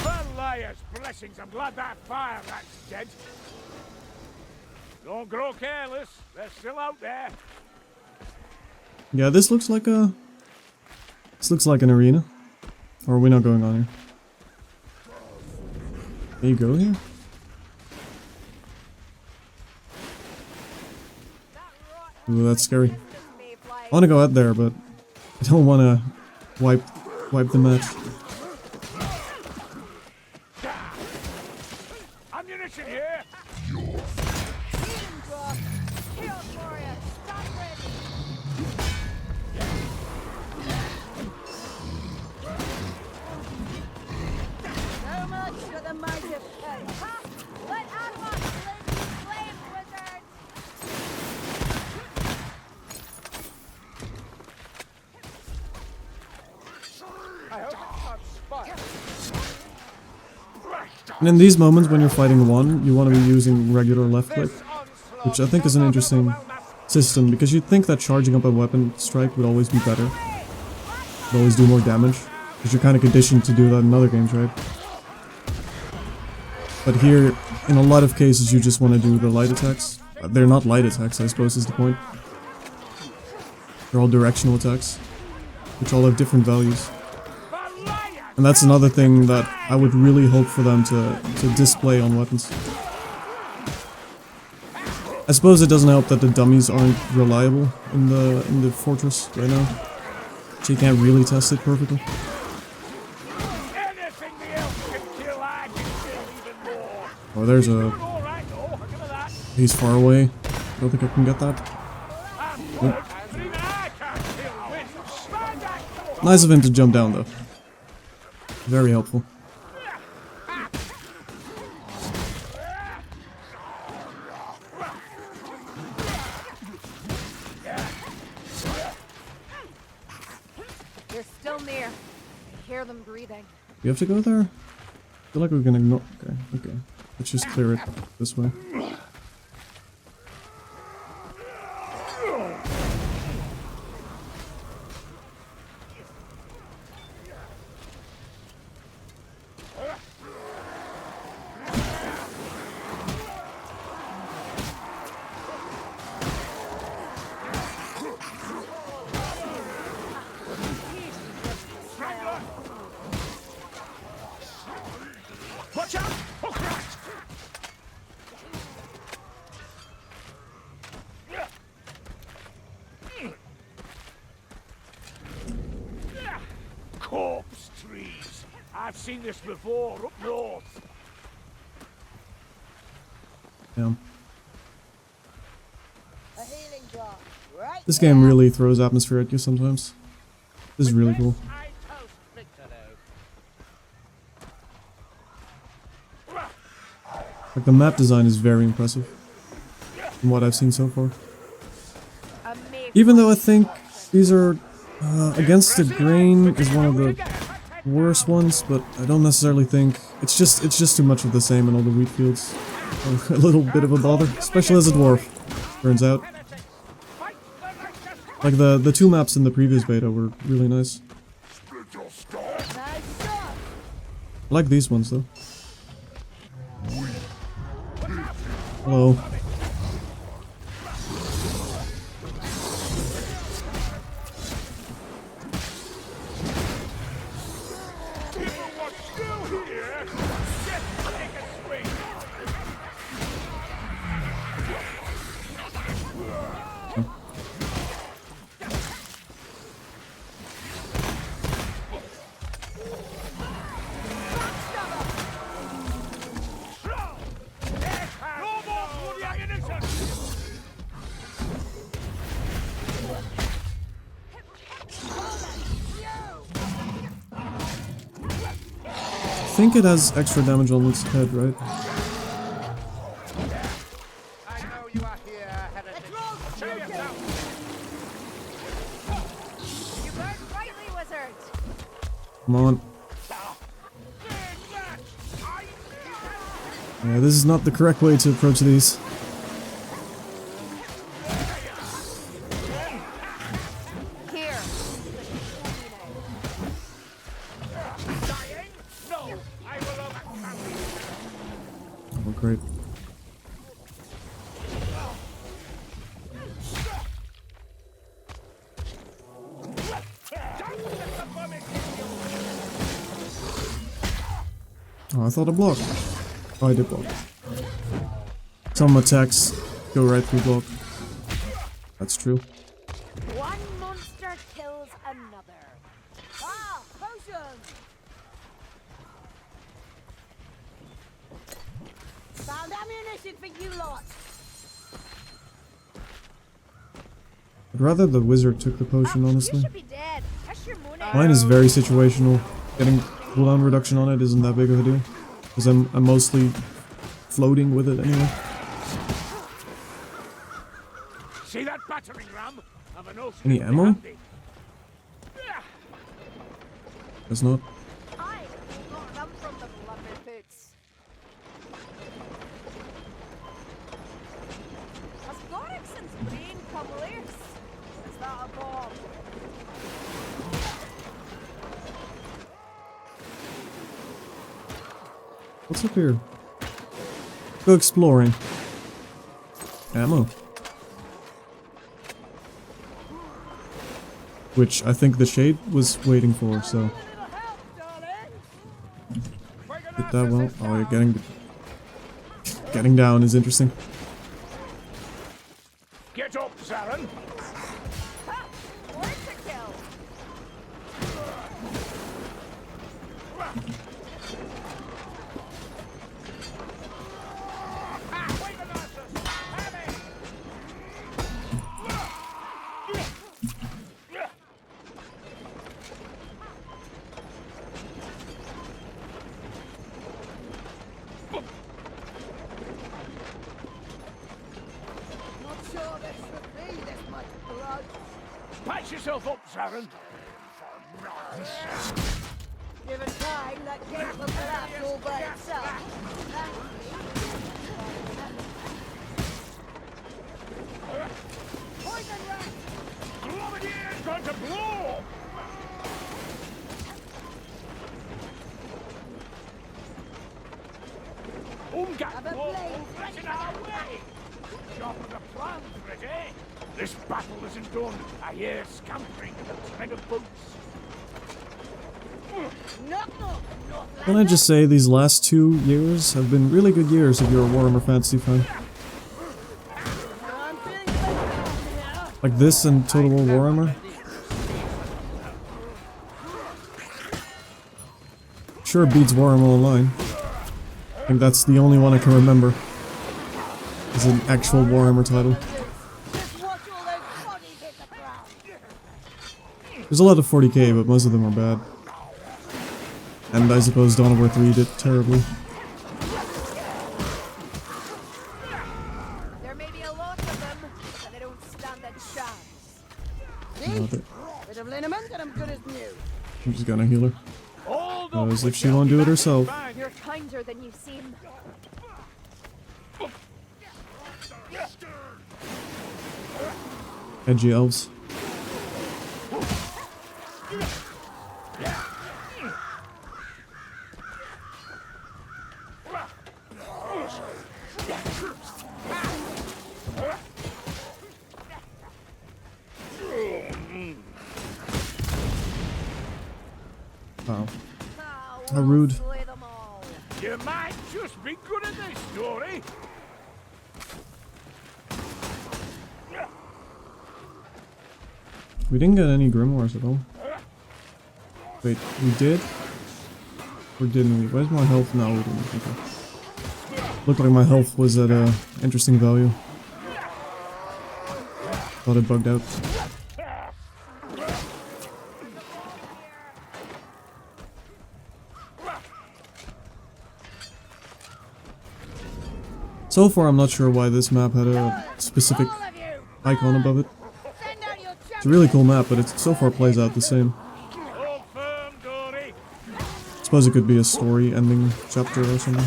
The liar's blessings, I'm glad that fire rat's dead. Don't grow careless, they're still out there. Yeah, this looks like a... This looks like an arena. Or are we not going on here? Can you go here? Ooh, that's scary. I want to go out there, but I don't want to wipe the match. Ammunition here! So much for the might of fate. Ha! Let Animus live in flame, wizards! I hope it's not spiked. And in these moments, when you're fighting one, you want to be using regular left click, which I think is an interesting system, because you'd think that charging up a weapon strike would always be better. Would always do more damage, because you're kind of conditioned to do that in other games, right? But here, in a lot of cases, you just want to do the light attacks. They're not light attacks, I suppose, is the point. They're all directional attacks, which all have different values. And that's another thing that I would really hope for them to display on weapons. I suppose it doesn't help that the dummies aren't reliable in the fortress right now, so you can't really test it perfectly. Oh, there's a... He's far away. I don't think I can get that. Nope. Nice of him to jump down though. Very helpful. They're still near. I hear them breathing. We have to go there? I feel like we can ignore. Okay. Let's just clear it this way. Watch out! Hook rat! Corpse trees. I've seen this before up north. Yeah. A healing drop. Right. This game really throws atmosphere at you sometimes. This is really cool. I toast victory. Like the map design is very impressive from what I've seen so far. Even though I think these are Against the Grain is one of the worst ones, but I don't necessarily think it's just too much of the same in all the wheat fields. A little bit of a bother, especially as a dwarf, turns out. Like the two maps in the previous beta were really nice. I like these ones though. Hello. I think it has extra damage on its head, right? I know you are here, heretic. Show yourself. You burned brightly, wizard. Come on. Yeah, this is not the correct way to approach these. Here. Oh, great. Oh, I thought I blocked. Oh, I did block. Some attacks go right through block. That's true. One monster kills another. Ah, potion. Found ammunition for you lot. I'd rather the wizard took the potion, You honestly. should be dead. That's your money. Mine is very situational. Getting cooldown reduction on it isn't that big of a deal. Because I'm mostly floating with it anyway. See that battering ram? Have an ocean Any ammo? handy. Guess not. I got them from the lumber boots. Has Gorixon's brain come loose? Is that a bomb? What's up here? Go exploring. Ammo. Which I think the Shade was waiting for, so... Did that well. Oh, you're getting down is interesting. Get up, Zarin. Ha! Word to kill. yourself up, Saren. Given time, that gate will collapse all by itself. Poison rat! Glomedier's going to blow! Have a blade Get in our way! Job of the plans, ready? This battle isn't done. I hear scampering and the tread of boots. Can I just say these last 2 years have been really good years if you're a Warhammer Fantasy fan. Like this and Total War Warhammer. Sure beats Warhammer Online. I think that's the only one I can remember as an actual Warhammer title. There's a lot of 40k, but most of them are bad. And I suppose Dawn of War 3 did terribly. There may be a lot of them, but they don't stand a chance. Not it. Bit of liniment and I'm good as new. I'm just gonna heal her. As if she won't do it herself. You're kinder than you seem. Edgy elves. Wow. How rude. You might just be good at this story. We didn't get any grimoires at all. Wait, we did? Or didn't we? Where's my health? No, we didn't. Okay. Looked like my health was at a interesting value. Thought it bugged out. So far, I'm not sure why this map had a specific icon above it. It's a really cool map, but it so far plays out the same. Suppose it could be a story ending chapter or something.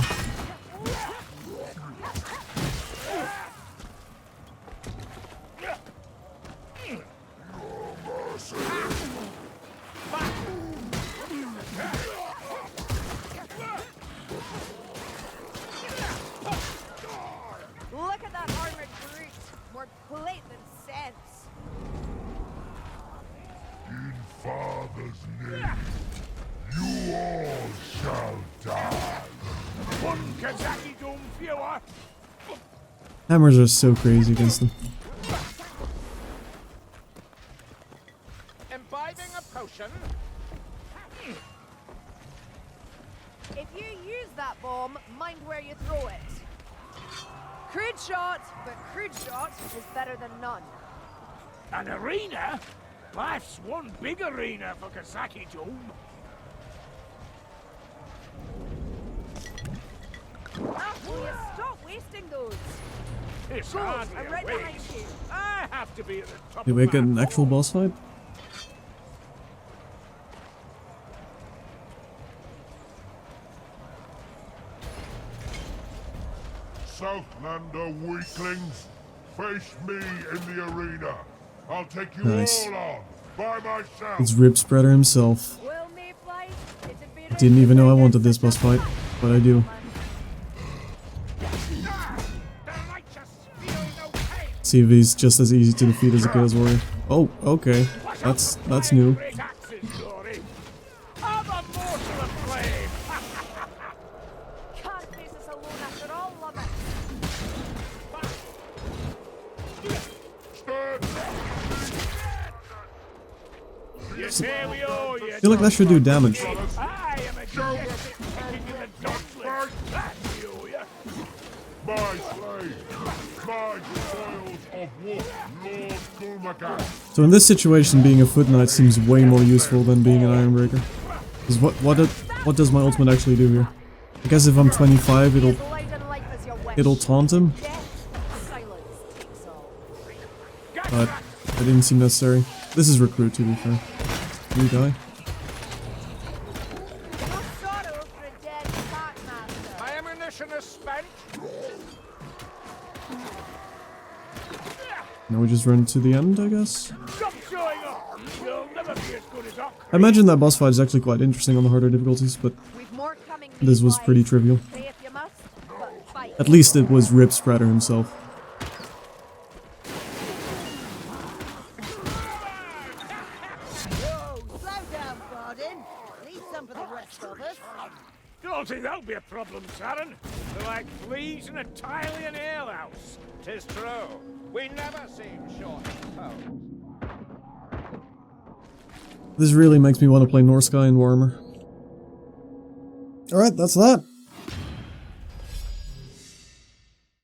Look at that armored brute. More plate than sense. In Father's name, you all shall die. One Kazaki Doom viewer. Hammers are so crazy against them. Imbibing a potion. If you use that bomb, mind where you throw it. Crude shot, but crude shot is better than none. An arena? Life's one big arena for Kazaki Doom. Will you stop wasting those? It's Good, hardly I'm a right behind waste. you. I have to be at the top Did of we my get an actual boss fight? Southlander weaklings, face me in the arena. I'll take you Nice. all on by myself. It's Rib Spreader himself. Will Mayfly, it's a bit Didn't even know I wanted this boss fight, but I do. See if he's just as easy to defeat as a Chaos Warrior. Oh, okay. That's new. Can't face us alone after all, love it. Yes, here we are, I feel like that should do damage. I am a majestic king in the doglet. That's you, yeah. My slave, my spoils of wolf, Lord Gulmagan. So in this situation, being a Foot Knight seems way more useful than being an Ironbreaker. Because what does my ultimate actually do here? I guess if I'm 25, it'll taunt him. Silence takes all. But that didn't seem necessary. This is recruit, to be fair. You die. No sorrow for a dead packmaster. My ammunition is spent. Now we just run to the end, I guess? Stop showing off. You'll never be as good as I imagine that boss fight is actually quite interesting on the harder difficulties, but We've more coming this was pretty trivial. Pay if you must, but fight. At least it was Rip Spreader himself. Whoa, slow down, Bardin. Need some for the rest of us. Don't think that'll be a problem, Saren. They're like fleas in a Tylian alehouse. 'Tis true. We never seem short of foes. This really makes me want to play North Sky and Warhammer. Alright, that's that.